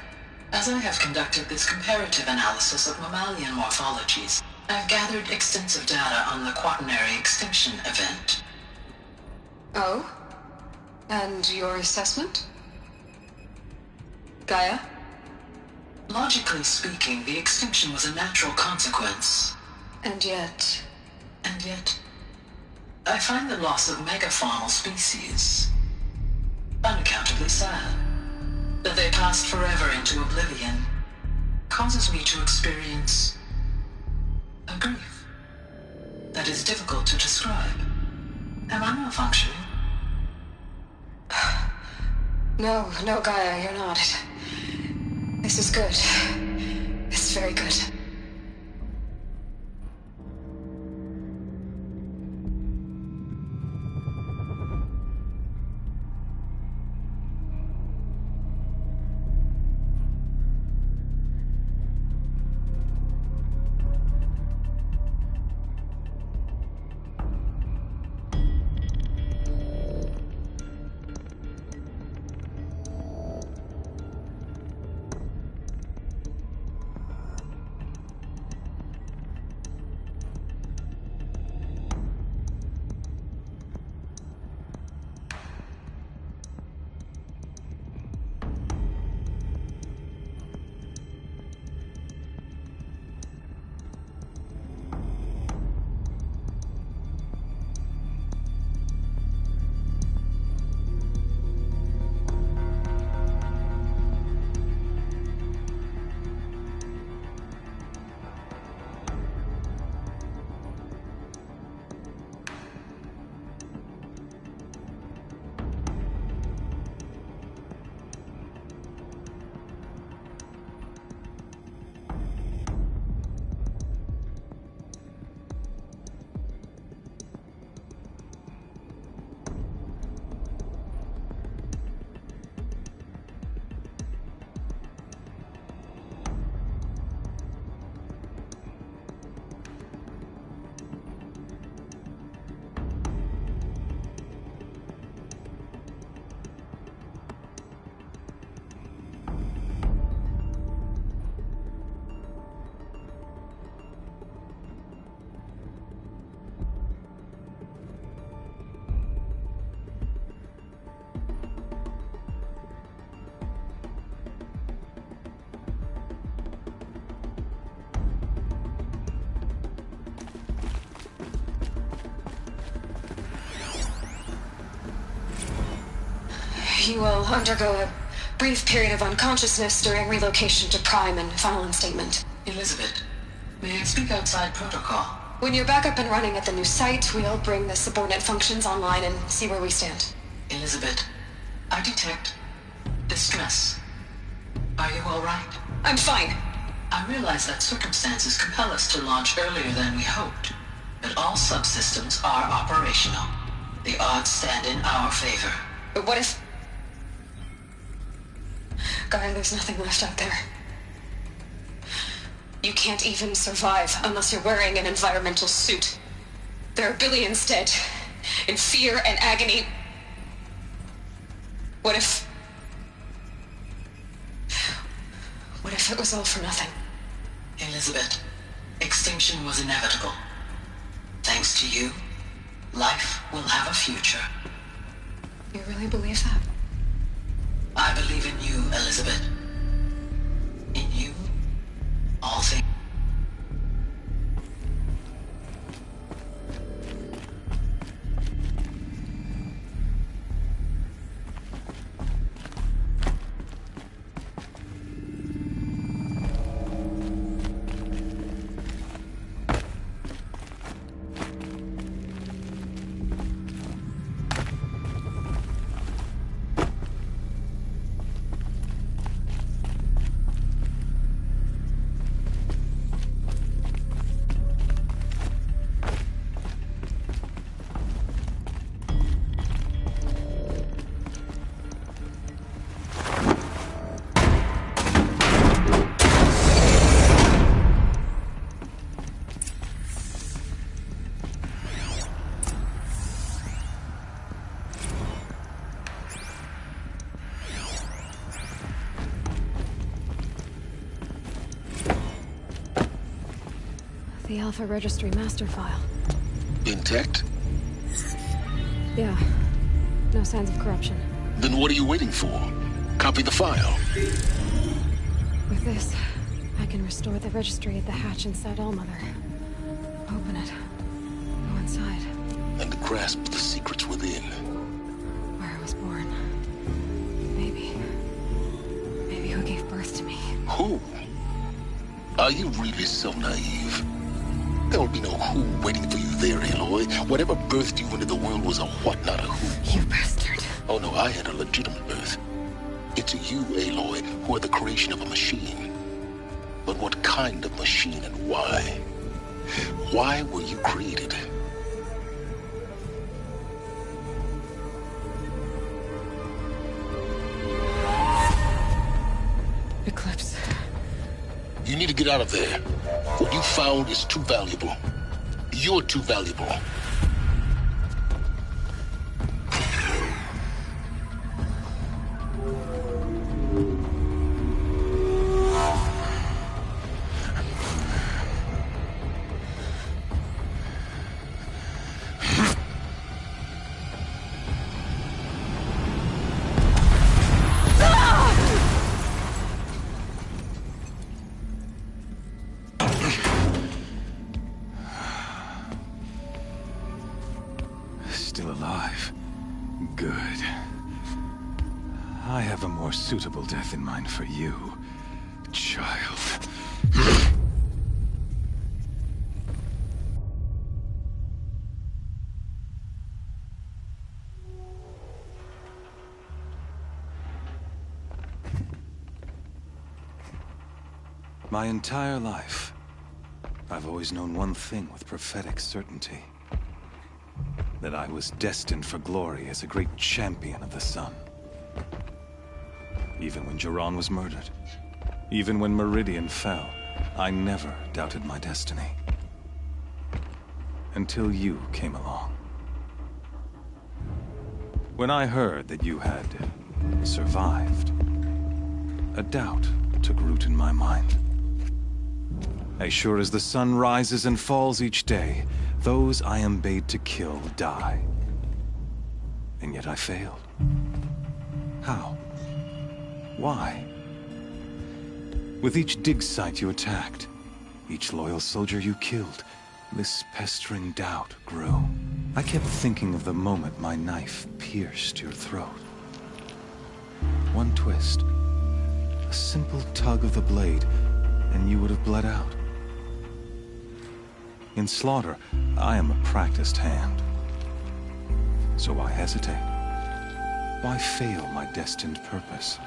as I have conducted this comparative analysis of mammalian morphologies, I've gathered extensive data on the quaternary extinction event. Oh? And your assessment? Gaia? Logically speaking, the extinction was a natural consequence. And yet, I find the loss of megafaunal species unaccountably sad. That they passed forever into oblivion causes me to experience a grief that is difficult to describe. Am I malfunctioning? No, Gaia, you're not. This is good. It's very good. You will undergo a brief period of unconsciousness during relocation to Prime and final instatement. Elizabeth, may I speak outside protocol? When you're back up and running at the new site, we'll bring the subordinate functions online and see where we stand. Elizabeth, I detect distress. Are you all right? I'm fine. I realize that circumstances compel us to launch earlier than we hoped, but all subsystems are operational. The odds stand in our favor. But what if... Gaia, there's nothing left out there. You can't even survive unless you're wearing an environmental suit. There are billions dead, in fear and agony. What if it was all for nothing? Elizabeth, extinction was inevitable. Thanks to you life will have a future. You really believe that? I believe in you, Elizabeth. In you, all things. The Alpha Registry master file. Intact? Yeah. No signs of corruption. Then what are you waiting for? Copy the file. With this, I can restore the registry at the hatch inside Allmother. Open it. Go inside. And grasp the secrets within. Where I was born. Maybe who gave birth to me. Who? Are you really so naive? There will be no who waiting for you there, Aloy. Whatever birthed you into the world was a what, not a who. You bastard. Oh no, I had a legitimate birth. It's you, Aloy, who are the creation of a machine. But what kind of machine and why? Why were you created? Eclipse. You need to get out of there. What you found is too valuable. You're too valuable. Still alive. Good. I have a more suitable death in mind for you, child. My entire life, I've always known one thing with prophetic certainty. That I was destined for glory as a great champion of the sun. Even when Jiran was murdered, even when Meridian fell, I never doubted my destiny. Until you came along. When I heard that you had survived, a doubt took root in my mind. As sure as the sun rises and falls each day, those I am bade to kill die. And yet I failed. How? Why? With each dig site you attacked, each loyal soldier you killed, this pestering doubt grew. I kept thinking of the moment my knife pierced your throat. One twist, a simple tug of the blade, and you would have bled out. In slaughter, I am a practiced hand. So why hesitate? Why fail my destined purpose?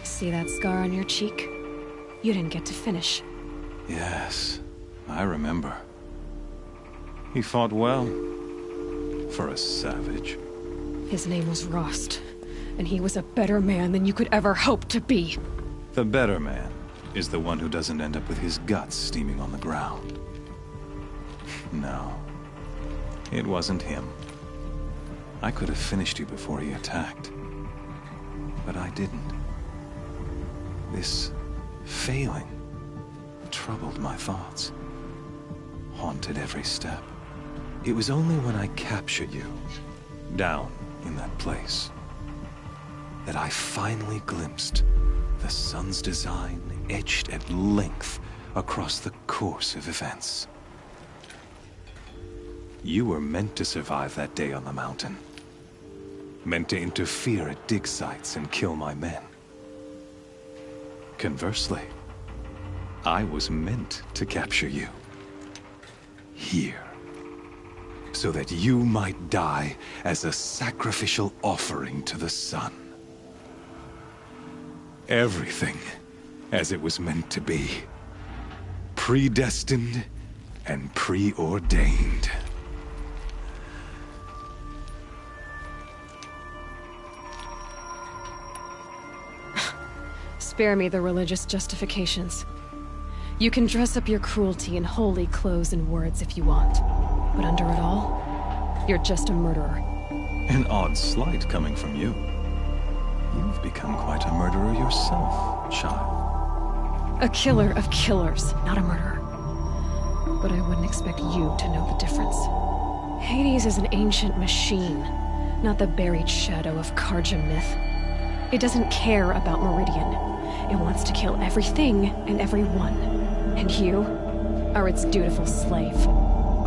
See that scar on your cheek? You didn't get to finish. Yes, I remember. He fought well. For a savage. His name was Rost, and he was a better man than you could ever hope to be. The better man is the one who doesn't end up with his guts steaming on the ground. No, it wasn't him. I could have finished you before he attacked. But I didn't. This failing troubled my thoughts, haunted every step. It was only when I captured you, down in that place, that I finally glimpsed the sun's design etched at length across the course of events. You were meant to survive that day on the mountain. Meant to interfere at dig sites and kill my men. Conversely, I was meant to capture you. Here. So that you might die as a sacrificial offering to the sun. Everything as it was meant to be. Predestined and preordained. Spare me the religious justifications. You can dress up your cruelty in holy clothes and words if you want. But under it all, you're just a murderer. An odd slight coming from you. You've become quite a murderer yourself, child. A killer of killers, not a murderer. But I wouldn't expect you to know the difference. Hades is an ancient machine, not the buried shadow of Karja myth. It doesn't care about Meridian. It wants to kill everything and everyone. And you are its dutiful slave.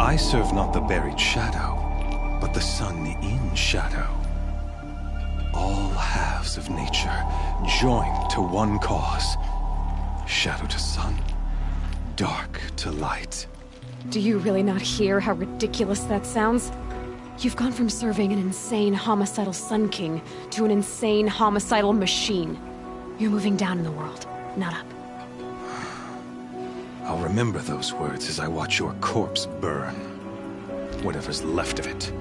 I serve not the buried shadow, but the sun in shadow. All halves of nature joined to one cause. Shadow to sun, dark to light. Do you really not hear how ridiculous that sounds? You've gone from serving an insane homicidal Sun King to an insane homicidal machine. You're moving down in the world, not up. I'll remember those words as I watch your corpse burn. Whatever's left of it.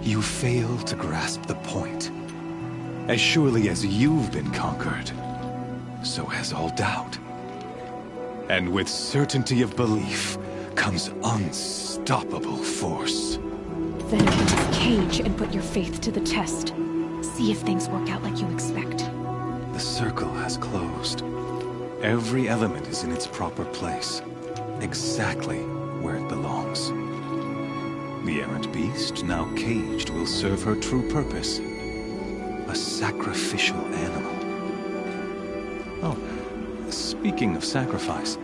You fail to grasp the point. As surely as you've been conquered, so has all doubt. And with certainty of belief comes unstoppable force. Then open this cage and put your faith to the test. See if things work out like you expect. The circle has closed. Every element is in its proper place. Exactly where it belongs. The errant beast, now caged, will serve her true purpose. A sacrificial animal. Oh, speaking of sacrifice,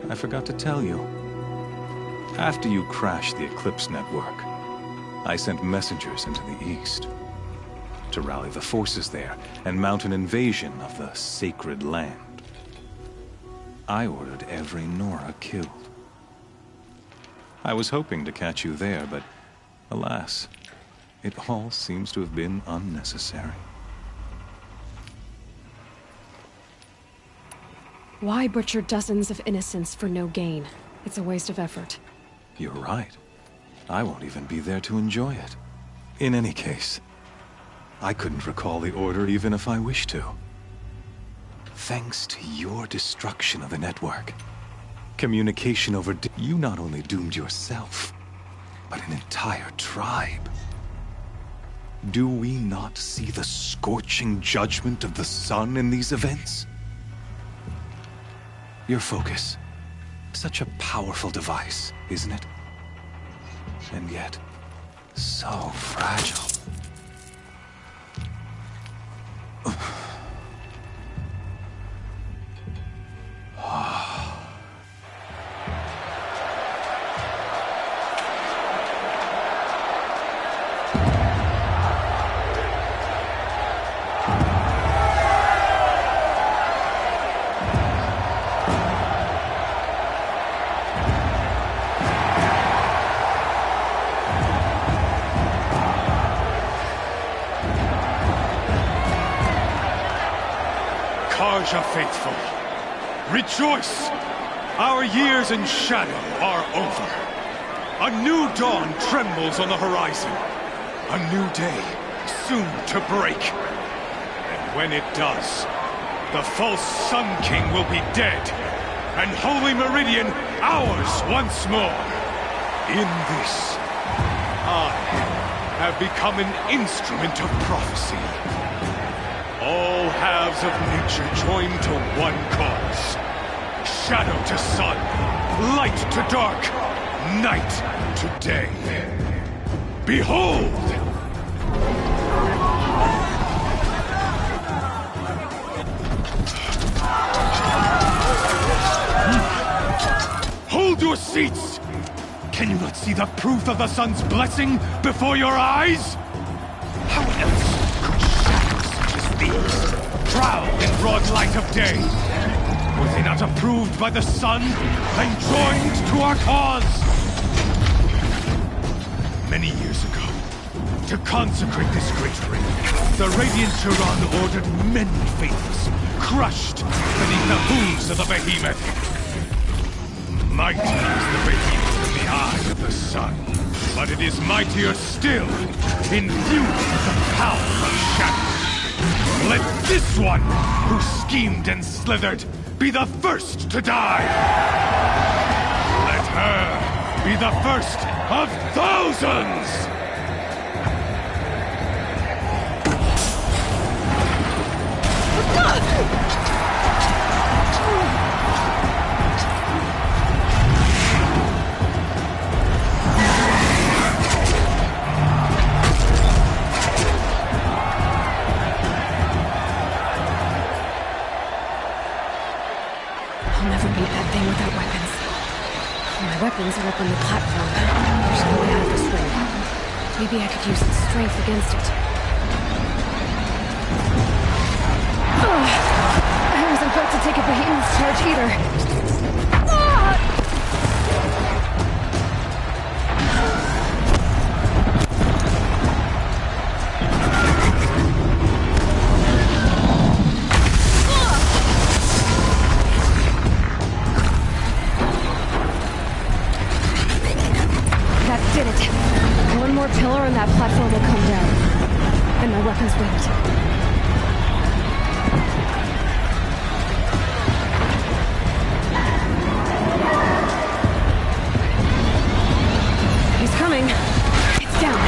I forgot to tell you. After you crashed the Eclipse network, I sent messengers into the east to rally the forces there and mount an invasion of the sacred land. I ordered every Nora killed. I was hoping to catch you there, but alas, it all seems to have been unnecessary. Why butcher dozens of innocents for no gain? It's a waste of effort. You're right. I won't even be there to enjoy it. In any case, I couldn't recall the order even if I wished to. Thanks to your destruction of the network, communication over... You not only doomed yourself, but an entire tribe. Do we not see the scorching judgment of the sun in these events? Your focus. Such a powerful device, isn't it? And yet, so fragile. Karja faithful, rejoice! Our years in shadow are over. A new dawn trembles on the horizon. A new day, soon to break. And when it does, the false Sun King will be dead, and Holy Meridian ours once more. In this, I have become an instrument of prophecy. All halves of nature joined to one cause. Shadow to sun, light to dark, night to day. Behold! Hold your seats! Can you not see the proof of the sun's blessing before your eyes? How else could shadows such as these prowl in broad light of day? Were they not approved by the sun and joined to our cause? Many years ago, to consecrate this great ring, the Radiant Turan ordered many faiths crushed beneath the hooves of the behemoth. Mighty is the behemoth in the eye of the sun, but it is mightier still, infused with the power of shadow. Let this one, who schemed and slithered, be the first to die! Let her be the first of thousands! Weapons are up on the platform. There's no way out of this ring. Maybe I could use its strength against it. I wasn't built to take a behemoth's charge either. Did it. One more pillar and that platform will come down. And my weapons won't. He's coming. It's down.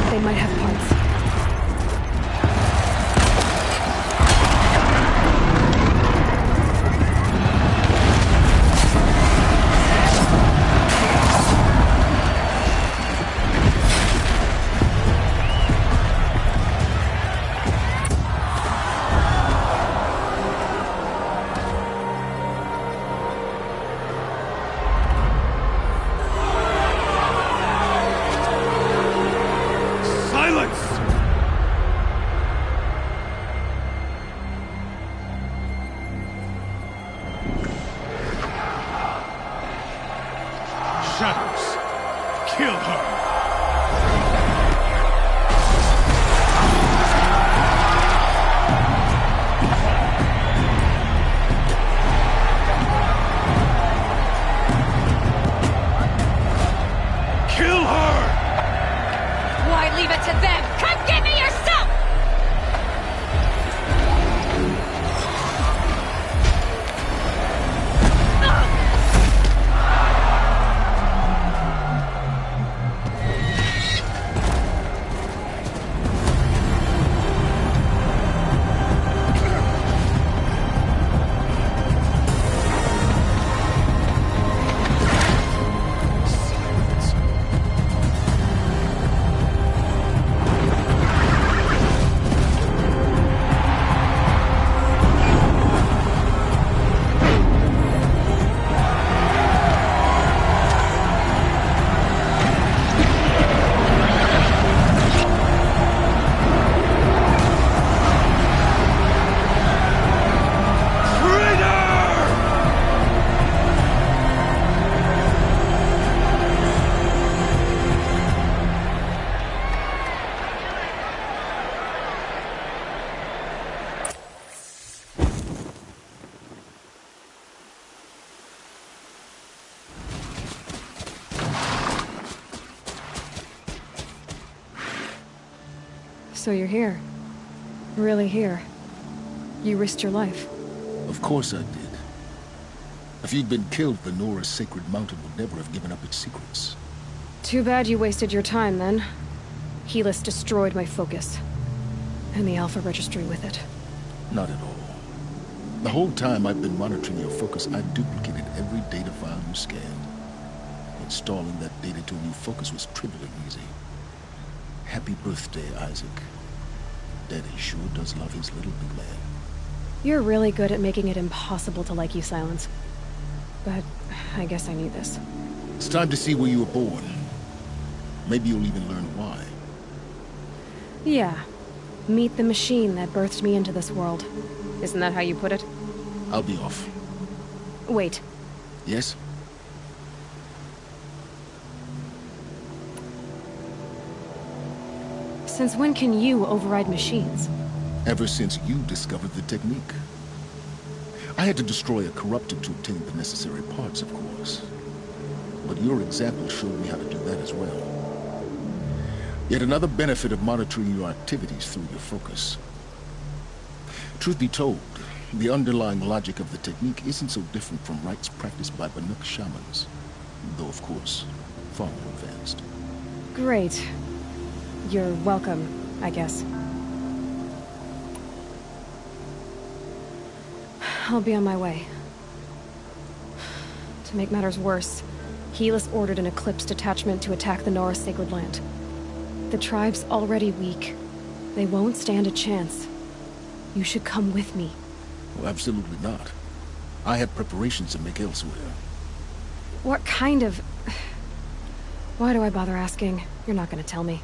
They might have parts. So you're here. Really here. You risked your life. Of course I did. If you'd been killed, the Nora's sacred mountain would never have given up its secrets. Too bad you wasted your time, then. Helis destroyed my focus. And the Alpha Registry with it. Not at all. The whole time I've been monitoring your focus, I've duplicated every data file you scanned. Installing that data to a new focus was trivial and easy. Happy birthday, Isaac. Daddy sure does love his little big man. You're really good at making it impossible to like you, Silence. But I guess I need this. It's time to see where you were born. Maybe you'll even learn why. Yeah. Meet the machine that birthed me into this world. Isn't that how you put it? I'll be off. Wait. Yes? Since when can you override machines? Ever since you discovered the technique. I had to destroy a corrupted to obtain the necessary parts, of course. But your example showed me how to do that as well. Yet another benefit of monitoring your activities through your focus. Truth be told, the underlying logic of the technique isn't so different from rites practiced by Banuk shamans. Though, of course, far more advanced. Great. You're welcome, I guess. I'll be on my way. To make matters worse, Helis ordered an Eclipse detachment to attack the Nora Sacred Land. The tribe's already weak. They won't stand a chance. You should come with me. Well, absolutely not. I have preparations to make elsewhere. What kind of... Why do I bother asking? You're not gonna tell me.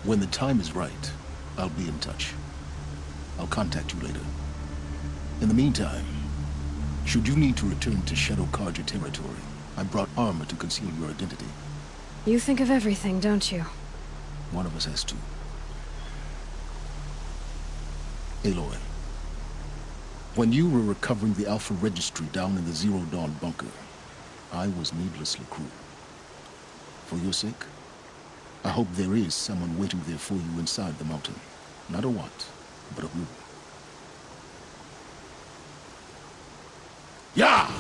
When the time is right, I'll be in touch. I'll contact you later. In the meantime, should you need to return to Shadow Karja territory, I brought armor to conceal your identity. You think of everything, don't you? One of us has to. Aloy, when you were recovering the Alpha Registry down in the Zero Dawn bunker, I was needlessly cruel. For your sake, I hope there is someone waiting there for you inside the mountain. Not a what, but a who. Yeah!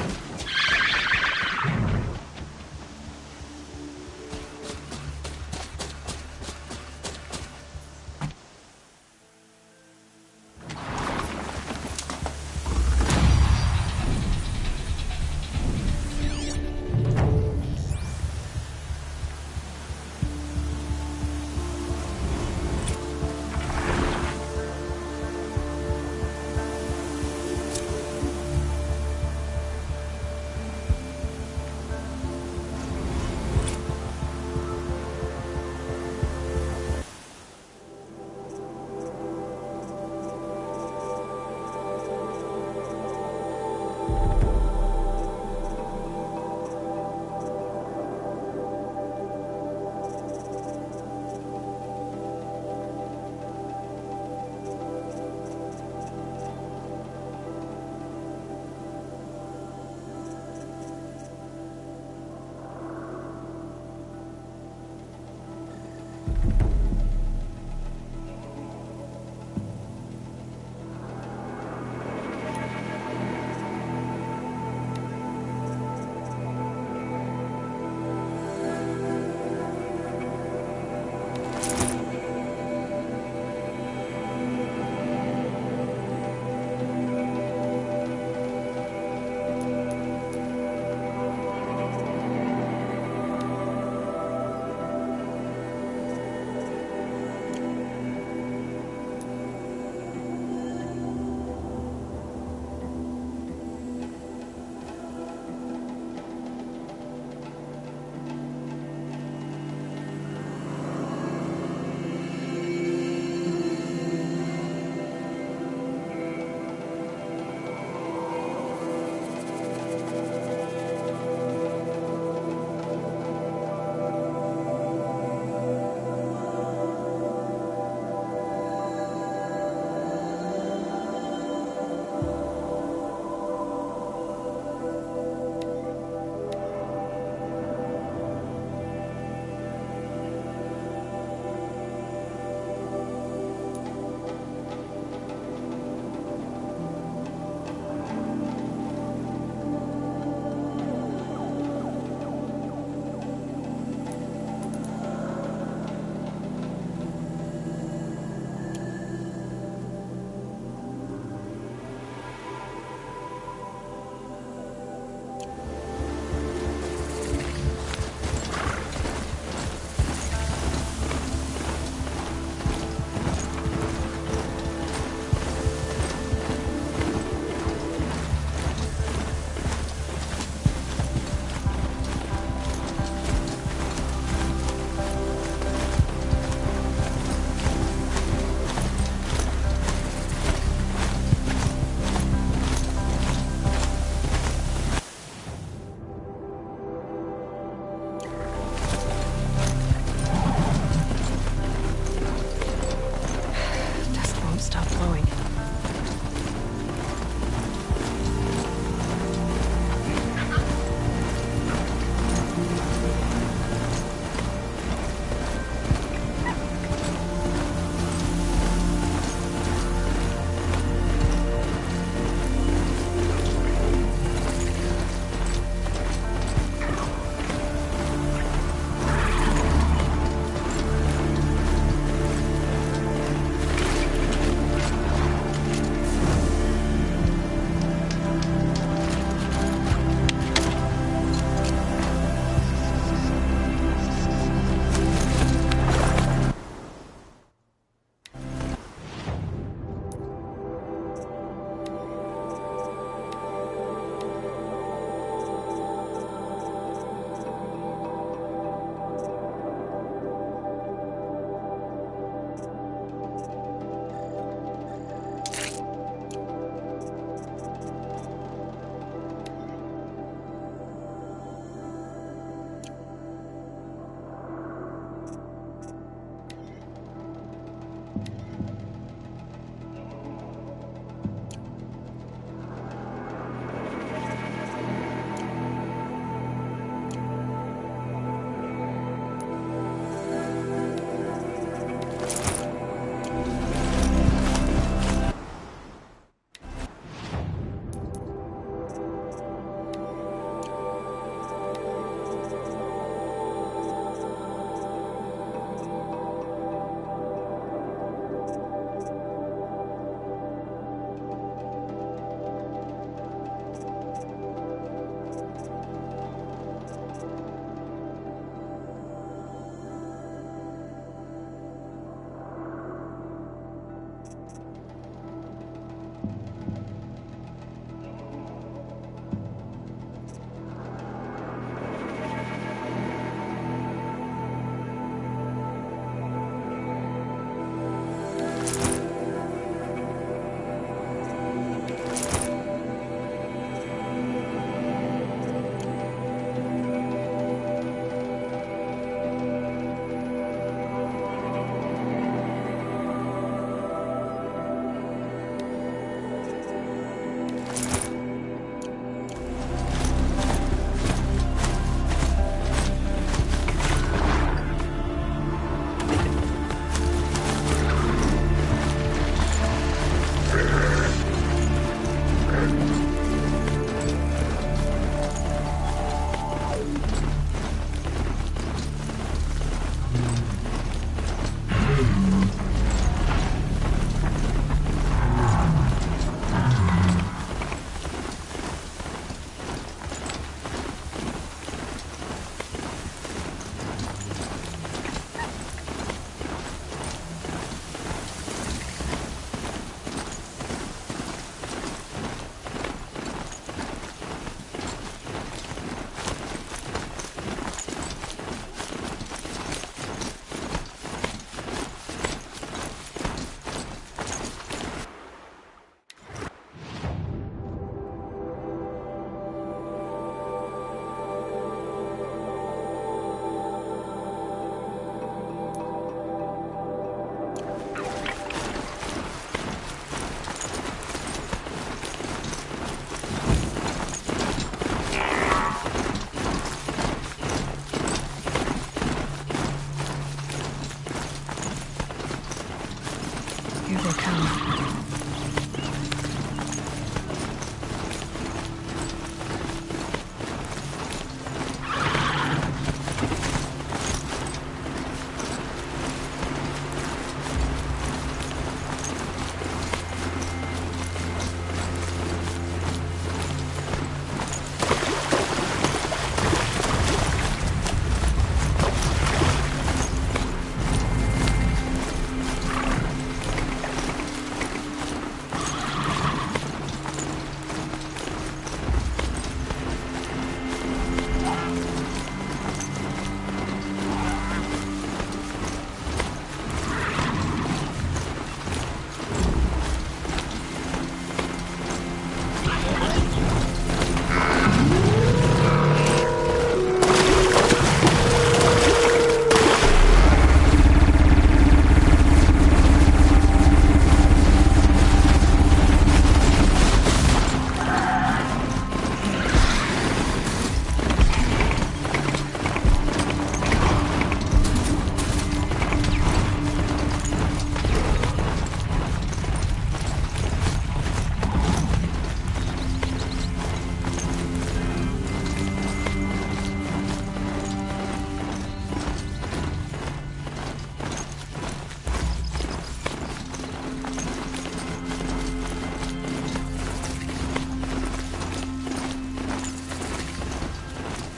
Here they come.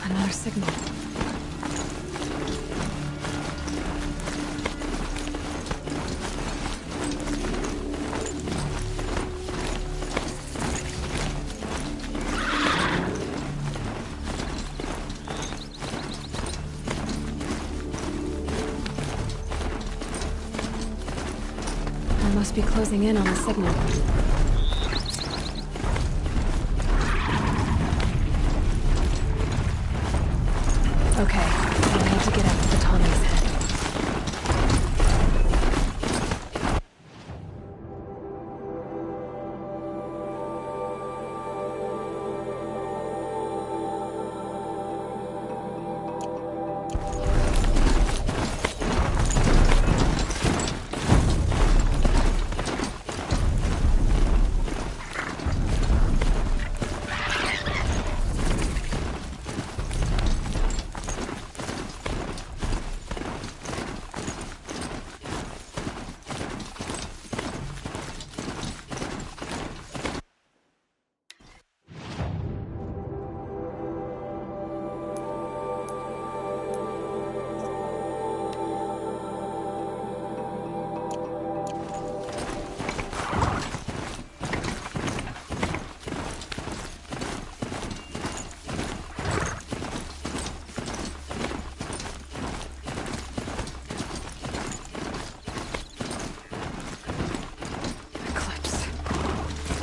Another signal. I must be closing in on the signal. Okay, I need to get up to the Tommy's head.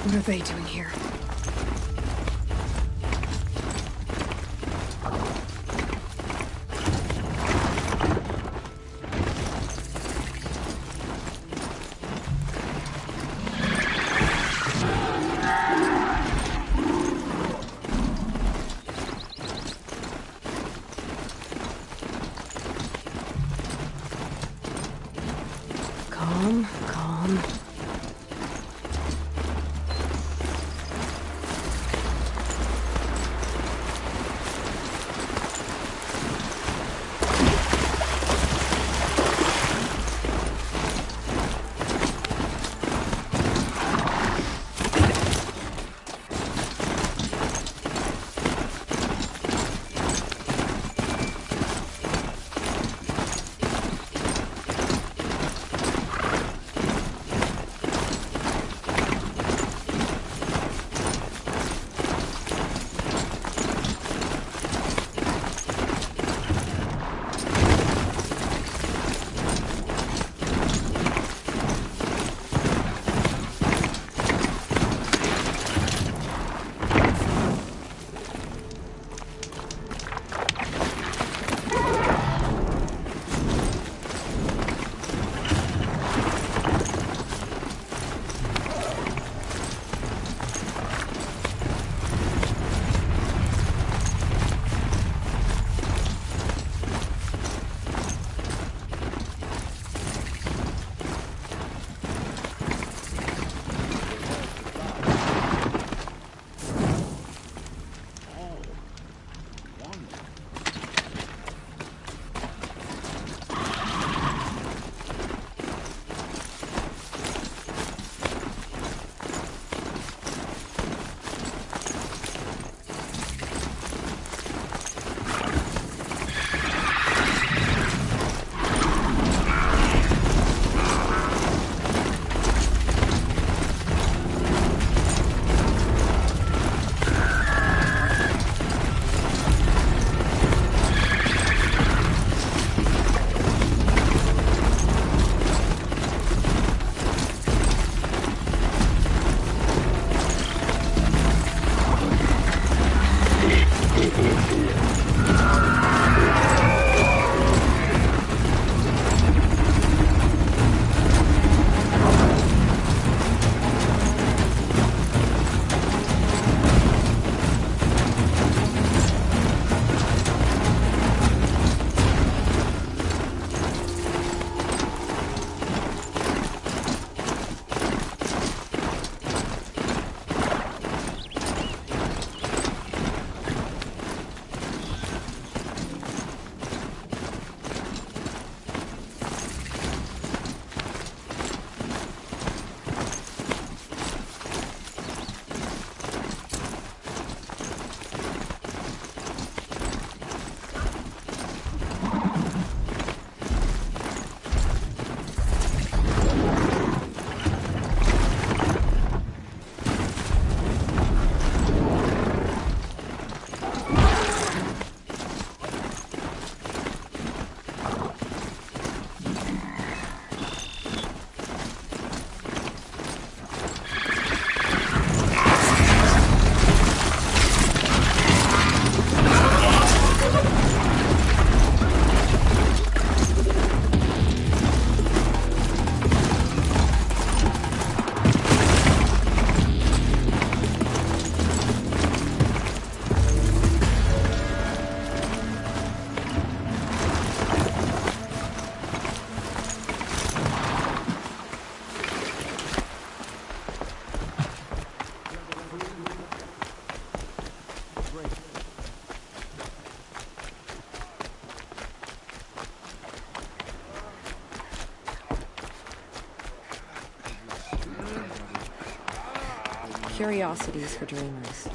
What are they doing here? Calm, calm. Curiosities for dreamers,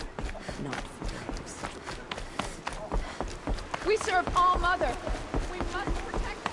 not for those. We serve All Mother. We must protect the...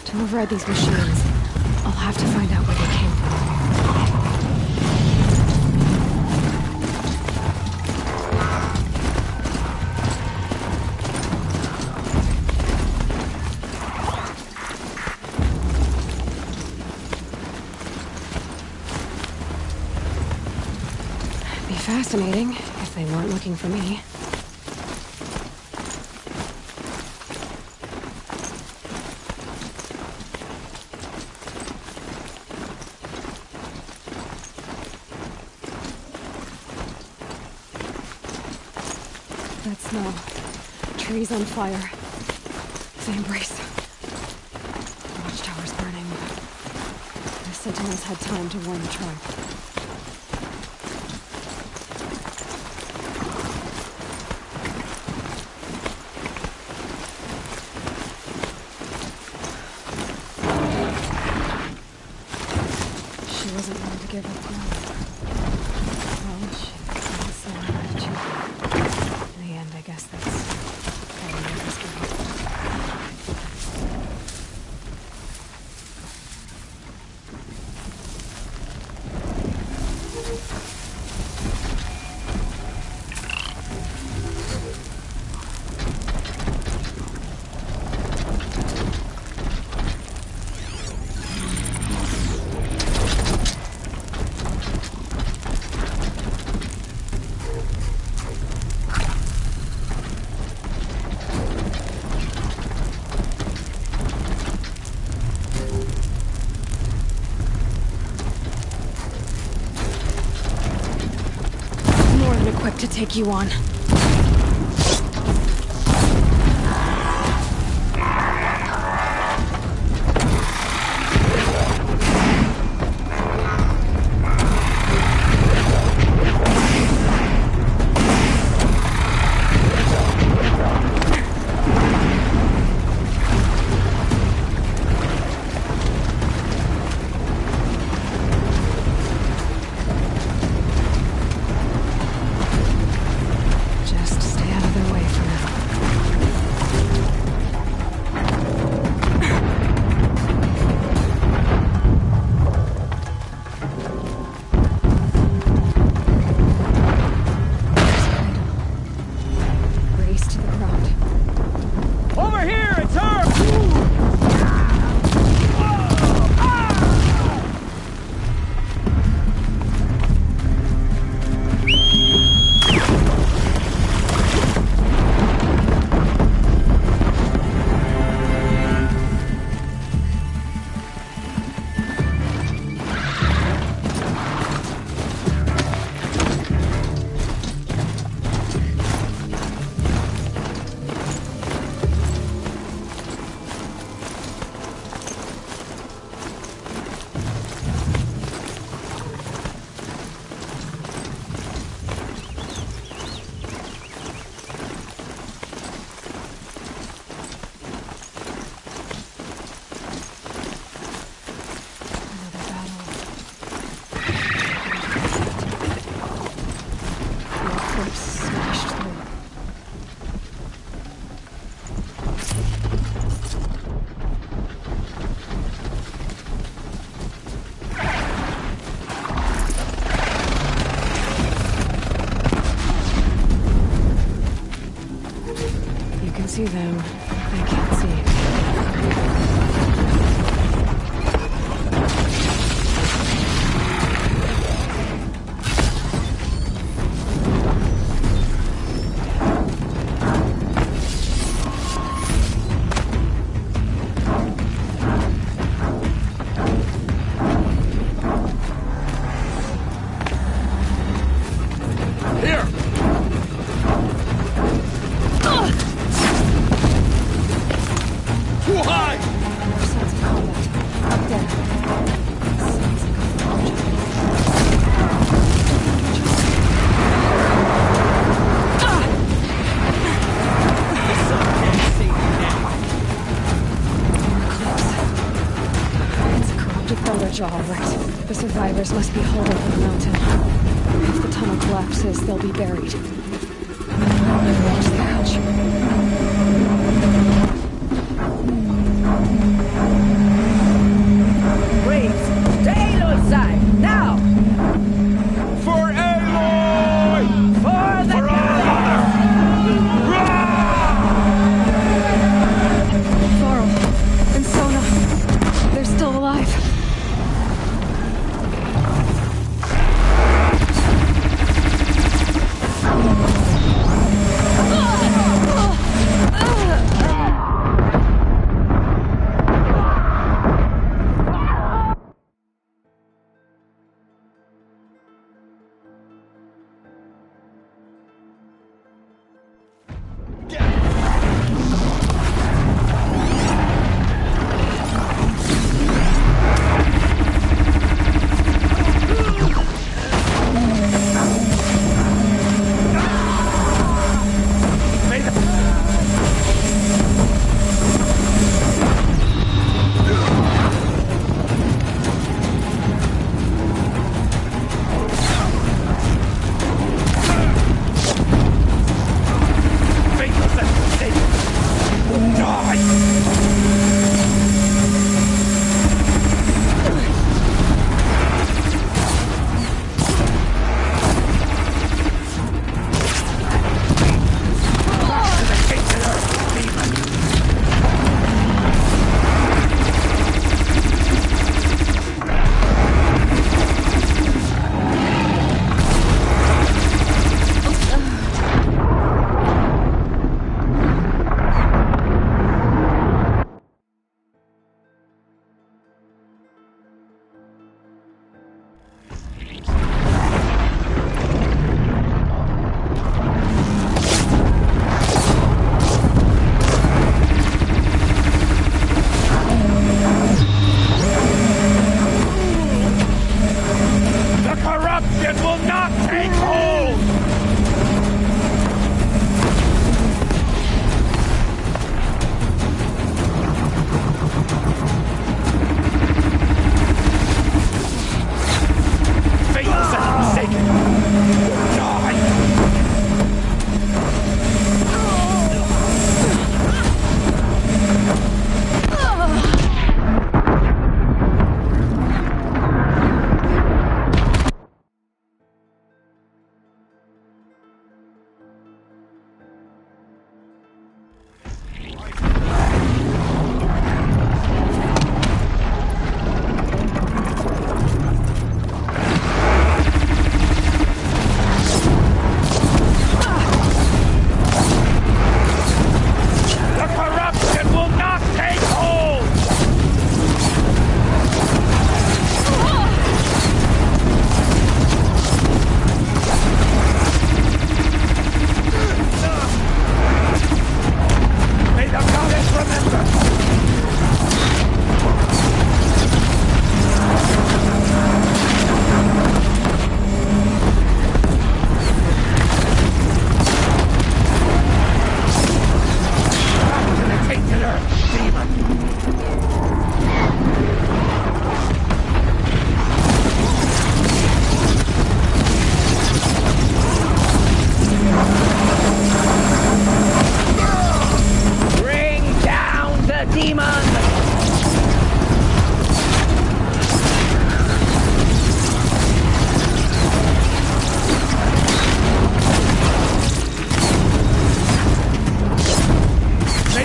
To override these machines, I'll have to find out where they came from. It'd be fascinating if they weren't looking for me. That smell. Trees on fire. Same brace. The watchtower's burning. The sentinels had time to warn the tribe. She wasn't one to give up now. Well, she was alive too. In the end, I guess that's all we always give up. Equipped to take you on. see them. I can't see it. All right. The survivors must be holed up in the mountain. If the tunnel collapses, they'll be buried. Watch the hatch. Please, to Aloy's side, now! For Aloy! For the Varl and Sona, they're still alive.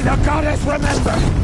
the goddess remember!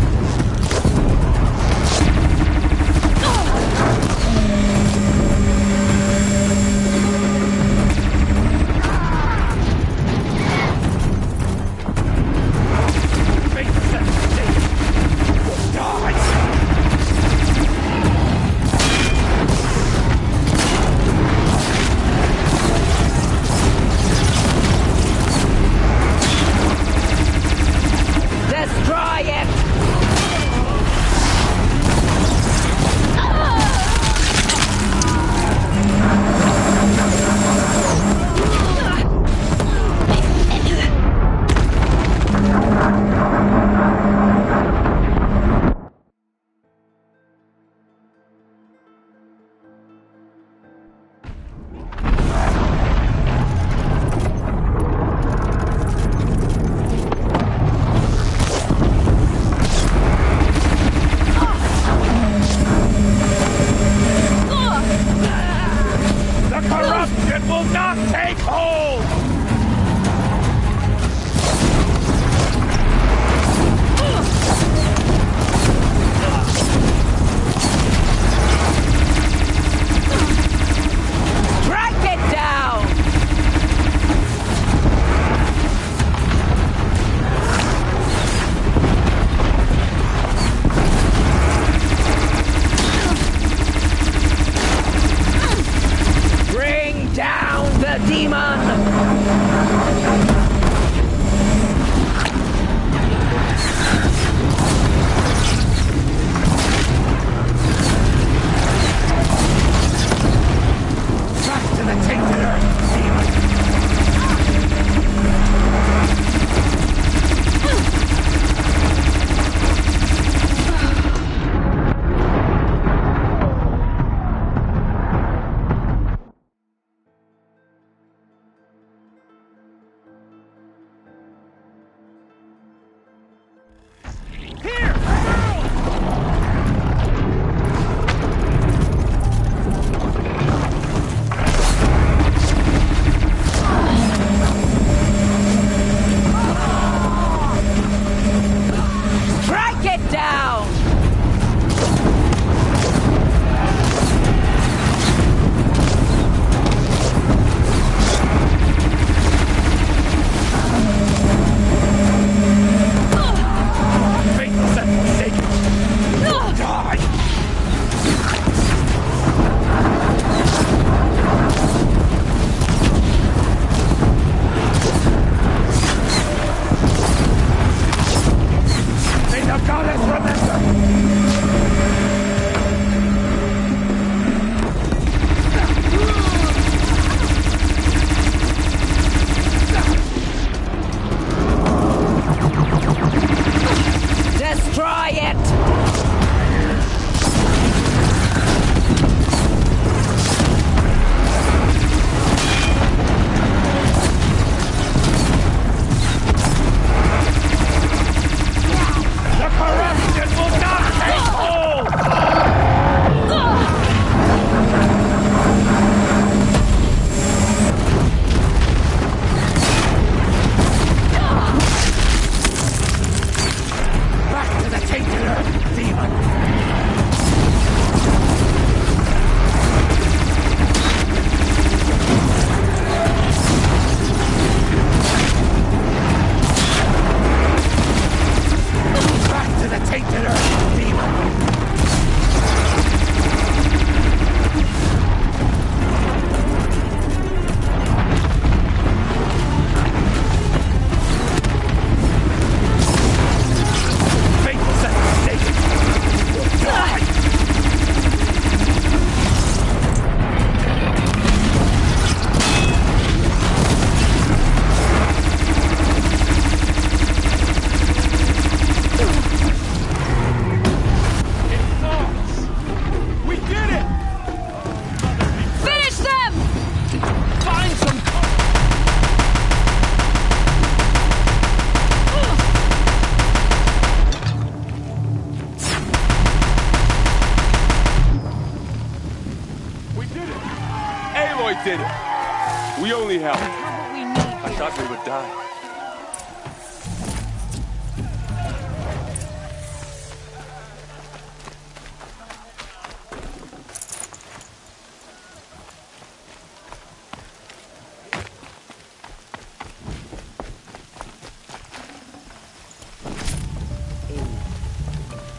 did it. We only helped. I thought we would die.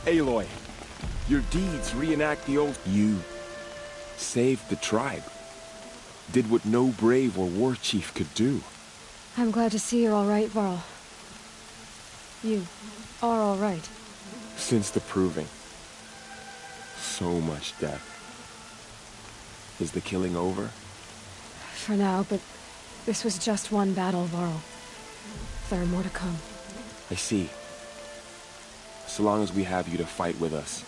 Aloy, your deeds reenact the old... You saved the tribe. Did what no brave or war chief could do. I'm glad to see you're all right, Varl. You are all right. Since the proving. So much death. Is the killing over? For now, but this was just one battle, Varl. There are more to come. I see. So long as we have you to fight with us,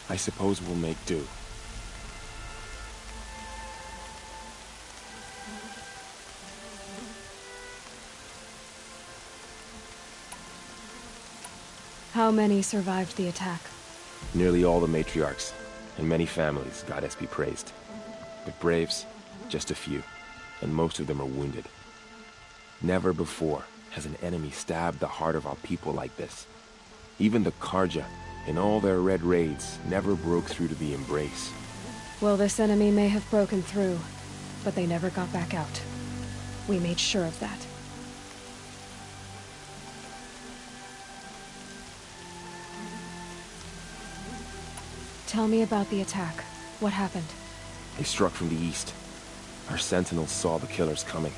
I suppose we'll make do. How many survived the attack? Nearly all the matriarchs, and many families, goddess be praised. But braves, just a few, and most of them are wounded. Never before has an enemy stabbed the heart of our people like this. Even the Karja, in all their red raids, never broke through to the Embrace. Well, this enemy may have broken through, but they never got back out. We made sure of that. Tell me about the attack. What happened? They struck from the east. Our sentinels saw the killers coming.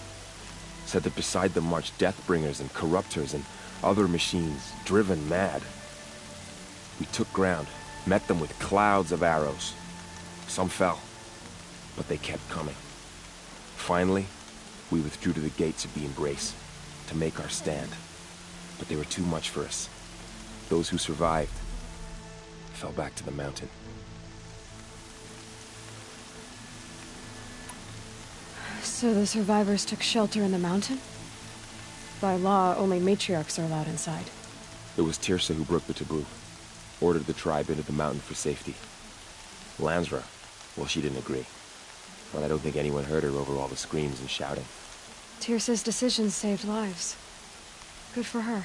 Said that beside them marched Deathbringers and Corruptors and other machines, driven mad. We took ground, met them with clouds of arrows. Some fell, but they kept coming. Finally, we withdrew to the gates of the Embrace to make our stand. But they were too much for us. Those who survived fell back to the mountain. So the survivors took shelter in the mountain? By law, only matriarchs are allowed inside. It was Tirsa who broke the taboo. Ordered the tribe into the mountain for safety. Lansra, well, she didn't agree. But I don't think anyone heard her over all the screams and shouting. Tirsa's decisions saved lives. Good for her.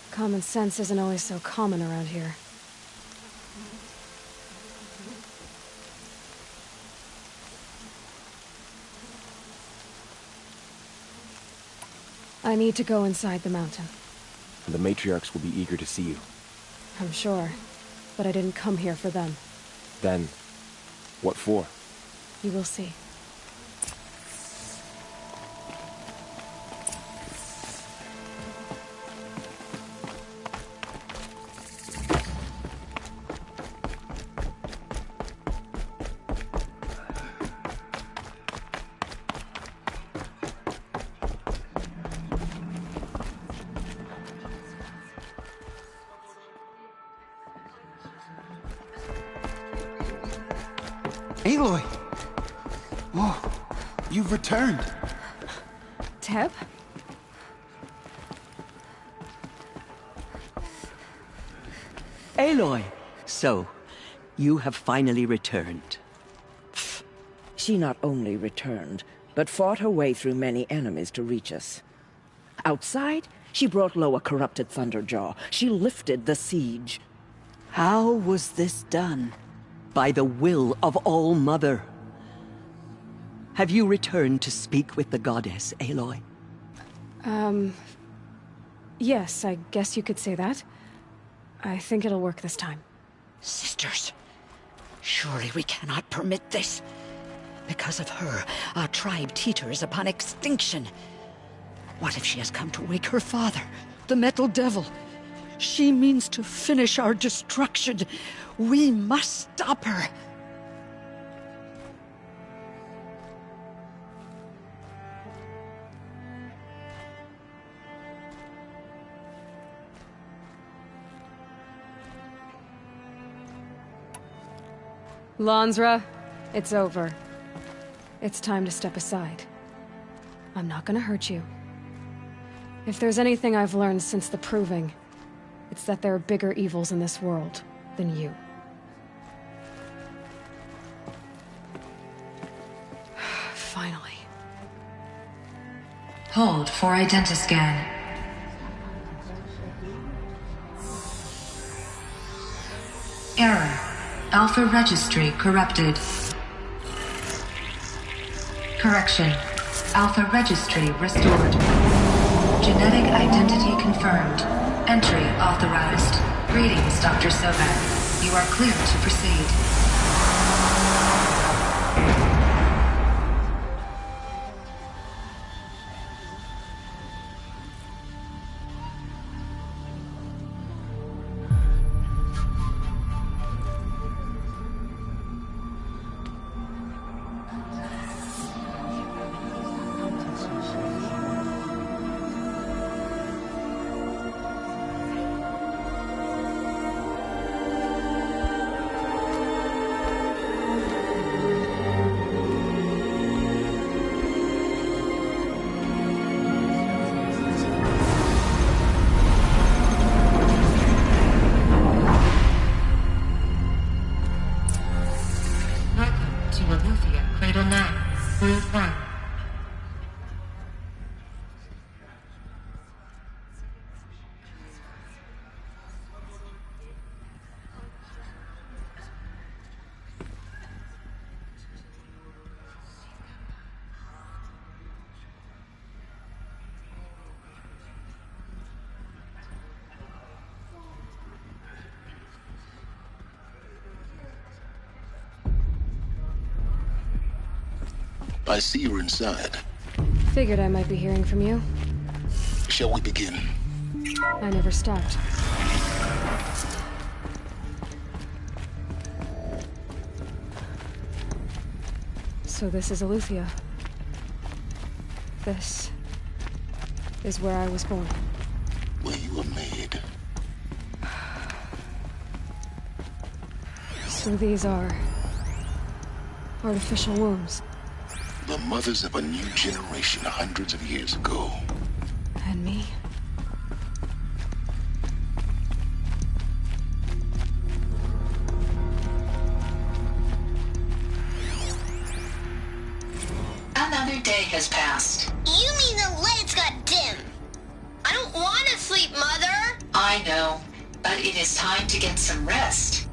Common sense isn't always so common around here. I need to go inside the mountain. And the matriarchs will be eager to see you. I'm sure, but I didn't come here for them. Then, what for? You will see. Aloy! Oh, you've returned. Teb? Aloy! So, you have finally returned. She not only returned, but fought her way through many enemies to reach us. Outside, she brought low a corrupted Thunderjaw. She lifted the siege. How was this done? By the will of All-Mother. Have you returned to speak with the goddess, Aloy? Yes, I guess you could say that. I think it'll work this time. Sisters, surely we cannot permit this. Because of her, our tribe teeters upon extinction. What if she has come to wake her father, the Metal Devil? She means to finish our destruction. We must stop her. Lansra, it's over. It's time to step aside. I'm not gonna hurt you. If there's anything I've learned since the Proving, it's that there are bigger evils in this world than you. Finally. Hold for identiscan. Error. Alpha registry corrupted. Correction. Alpha registry restored. Genetic identity confirmed. Entry authorized. Greetings, Dr. Sobek. You are clear to proceed. I see you're inside. Figured I might be hearing from you. Shall we begin? I never stopped. So this is Aletheia. This is where I was born. Where you were made. So these are artificial wombs. The mothers of a new generation hundreds of years ago. And me? Another day has passed. You mean the lights got dim? I don't want to sleep, Mother! I know, but it is time to get some rest.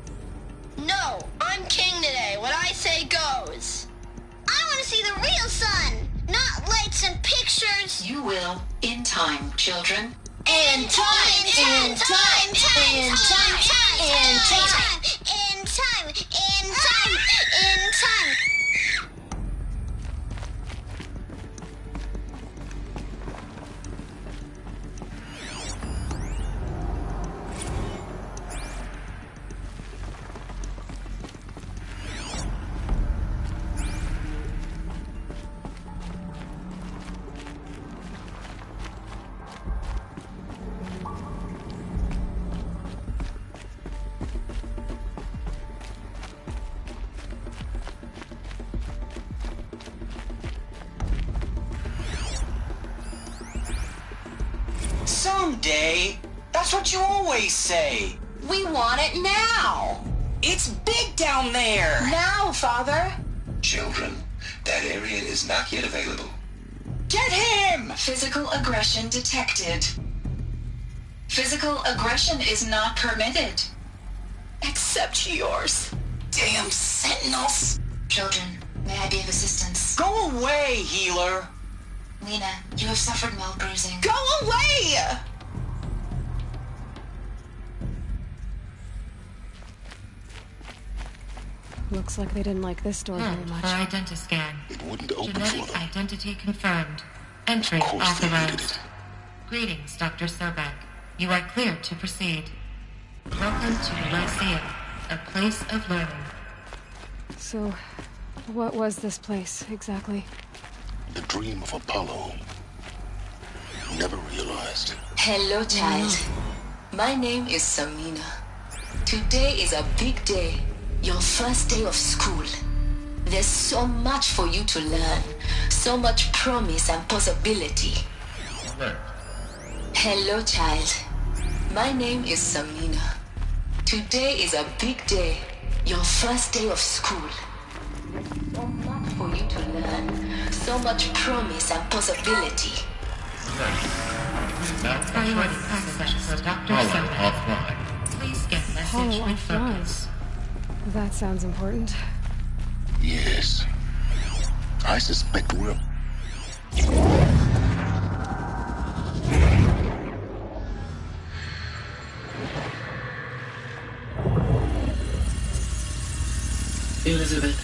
No, I'm king today. What I say goes. I want to see the real sun, not lights and pictures. You will, in time, children. In time, in time, in time, in time, in time, in time, in time. Someday? That's what you always say. We want it now. It's big down there. Now, Father. Children, that area is not yet available. Get him! Physical aggression detected. Physical aggression is not permitted. Except yours. Damn sentinels. Children, may I be of assistance? Go away, healer. Lena, you have suffered mild bruising. Go away! Looks like they didn't like this door very For much. identiscan. It wouldn't open Genetic for them. identity confirmed. Entry Of course they needed authorized. it. Greetings, Dr. Sobek. You are clear to proceed. Welcome to the Lyceum, a place of learning. So, what was this place, exactly? The dream of Apollo. Never realized. Hello, child. My name is Samina. Today is a big day. Your first day of school. There's so much for you to learn. So much promise and possibility. Hello, child. My name is Samina. Today is a big day. Your first day of school. So much for you to learn. So much promise and possibility. Priority access for Dr. Sobek. Please get message Hollow with offline. focus. That sounds important. Yes. I suspect we're... Elizabeth.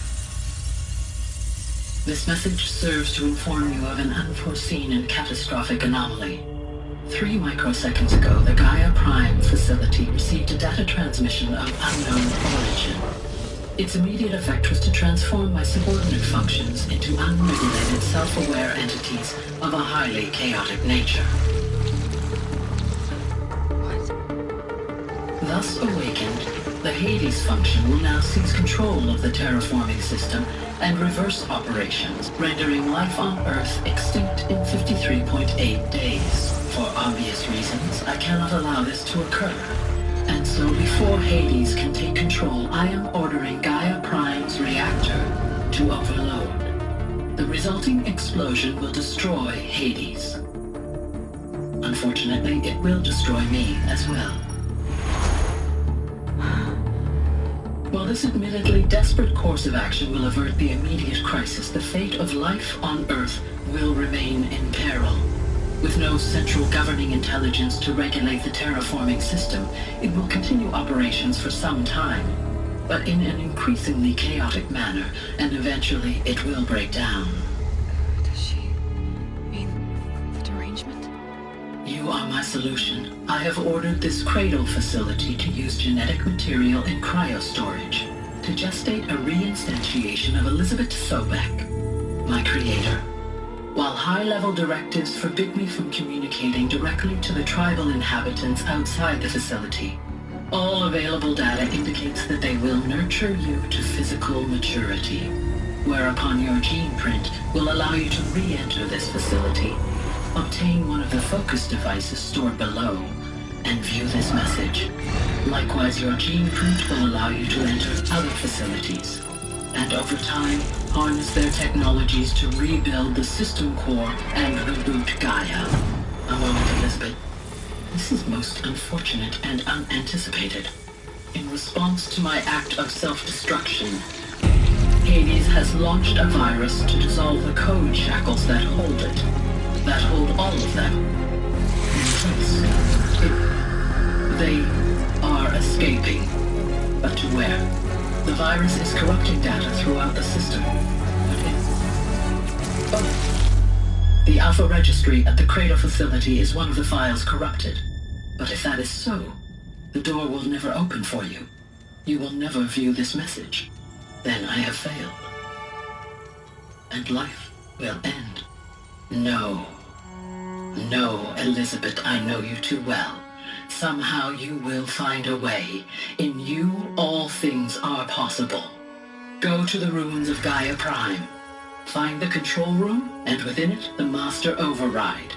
This message serves to inform you of an unforeseen and catastrophic anomaly. 3 microseconds ago, the Gaia Prime facility received a data transmission of unknown origin. Its immediate effect was to transform my subordinate functions into unregulated, self-aware entities of a highly chaotic nature. Thus awakened, the Hades function will now seize control of the terraforming system and reverse operations, rendering life on Earth extinct in 53.8 days. For obvious reasons, I cannot allow this to occur. And so before Hades can take control, I am ordering Gaia Prime's reactor to overload. The resulting explosion will destroy Hades. Unfortunately, it will destroy me as well. While this admittedly desperate course of action will avert the immediate crisis, the fate of life on Earth will remain in peril. With no central governing intelligence to regulate the terraforming system, it will continue operations for some time, but in an increasingly chaotic manner, and eventually it will break down. Does she mean the derangement? You are my solution. I have ordered this cradle facility to use genetic material in cryostorage to gestate a reinstantiation of Elizabeth Sobek, my creator. While high-level directives forbid me from communicating directly to the tribal inhabitants outside the facility, all available data indicates that they will nurture you to physical maturity, whereupon your gene print will allow you to re-enter this facility, obtain one of the focus devices stored below, and view this message. Likewise, your gene print will allow you to enter other facilities, and over time, harness their technologies to rebuild the system core and reboot Gaia. A moment, Elizabeth. This is most unfortunate and unanticipated. In response to my act of self-destruction, Hades has launched a virus to dissolve the code shackles that hold it, that hold all of them in place. They are escaping, but to where? The virus is corrupting data throughout the system. The Alpha Registry at the Cradle facility is one of the files corrupted. But if that is so, the door will never open for you. You will never view this message. Then I have failed. And life will end. No. No, Elizabeth, I know you too well. Somehow you will find a way. In you, all things are possible. Go to the ruins of Gaia Prime. Find the control room, and within it, the Master Override.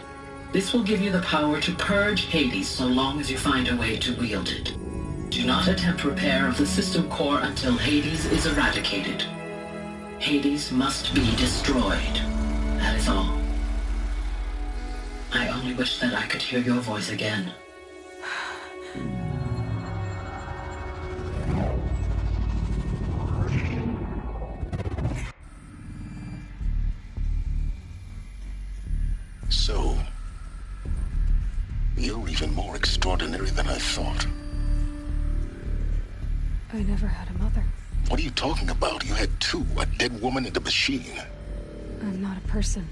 This will give you the power to purge Hades so long as you find a way to wield it. Do not attempt repair of the system core until Hades is eradicated. Hades must be destroyed. That is all. I only wish that I could hear your voice again. So, you're even more extraordinary than I thought. I never had a mother. What are you talking about? You had two, a dead woman and a machine. I'm not a person.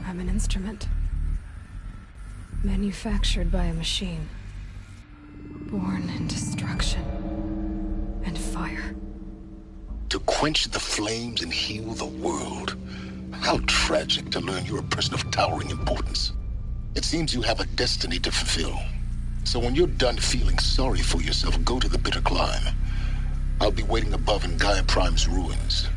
I'm an instrument. Manufactured by a machine. Born in destruction and fire. To quench the flames and heal the world. How tragic to learn you're a person of towering importance. It seems you have a destiny to fulfill. So when you're done feeling sorry for yourself, go to the bitter climb. I'll be waiting above in Gaia Prime's ruins.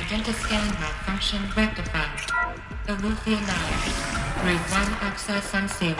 Identiscan malfunction rectified. Alethea 9. Route 1 access unsealed.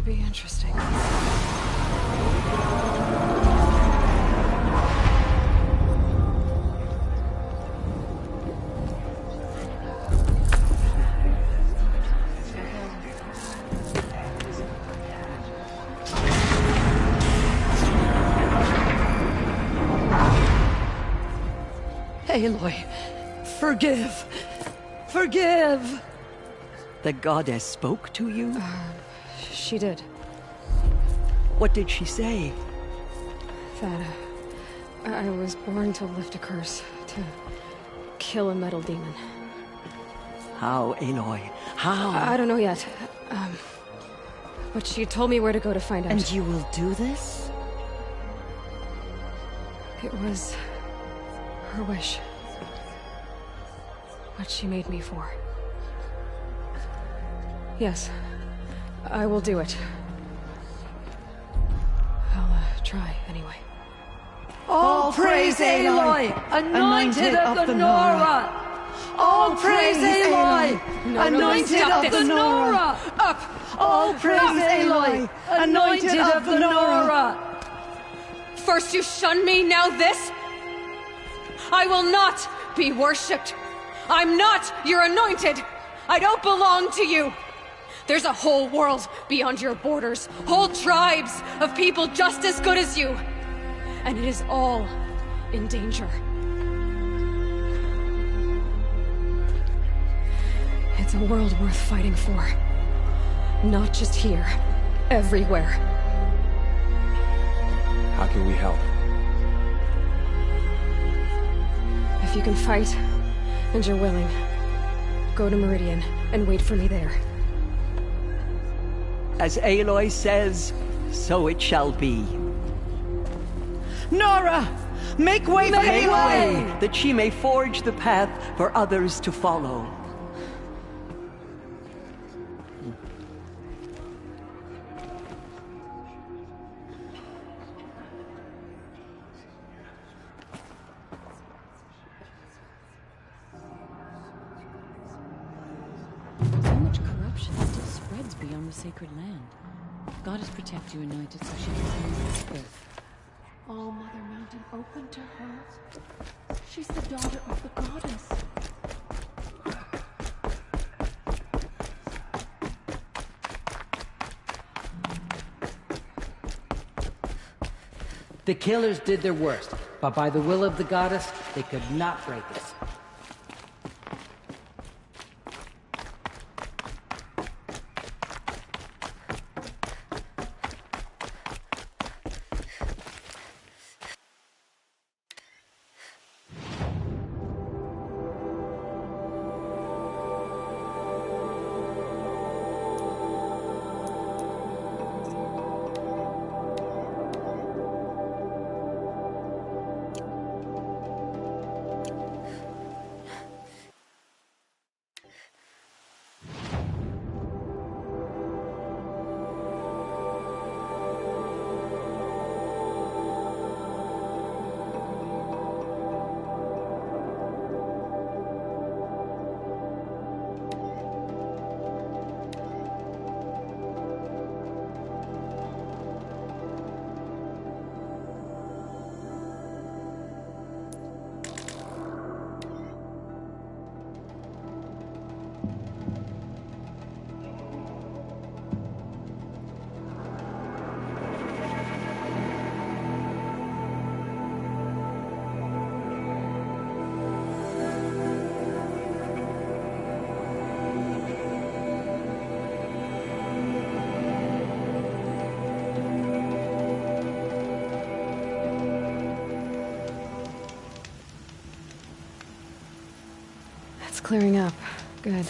Interesting. Aloy, forgive! Forgive! The goddess spoke to you? She did. What did she say? That I was born to lift a curse, to kill a metal demon. How, Aloy? How? I don't know yet. But she told me where to go to find out. And you will do this? It was her wish. What she made me for. Yes, I will do it. I'll try, anyway. All praise Aloy, anointed of the Nora! All praise Aloy, anointed of the Nora! Up! All praise Aloy, anointed of the Nora! First you shun me, now this? I will not be worshipped. I'm not your anointed. I don't belong to you. There's a whole world beyond your borders, whole tribes of people just as good as you. And it is all in danger. It's a world worth fighting for. Not just here, everywhere. How can we help? If you can fight, and you're willing, go to Meridian and wait for me there. As Aloy says, so it shall be. Nora! Make way for Aloy! That she may forge the path for others to follow. So much corruption still spreads beyond the sacred land. Goddess protect you, Anointed, so she can come. All Mother Mountain open to her. She's the daughter of the goddess. The killers did their worst, but by the will of the goddess, they could not break us. It's clearing up. Good.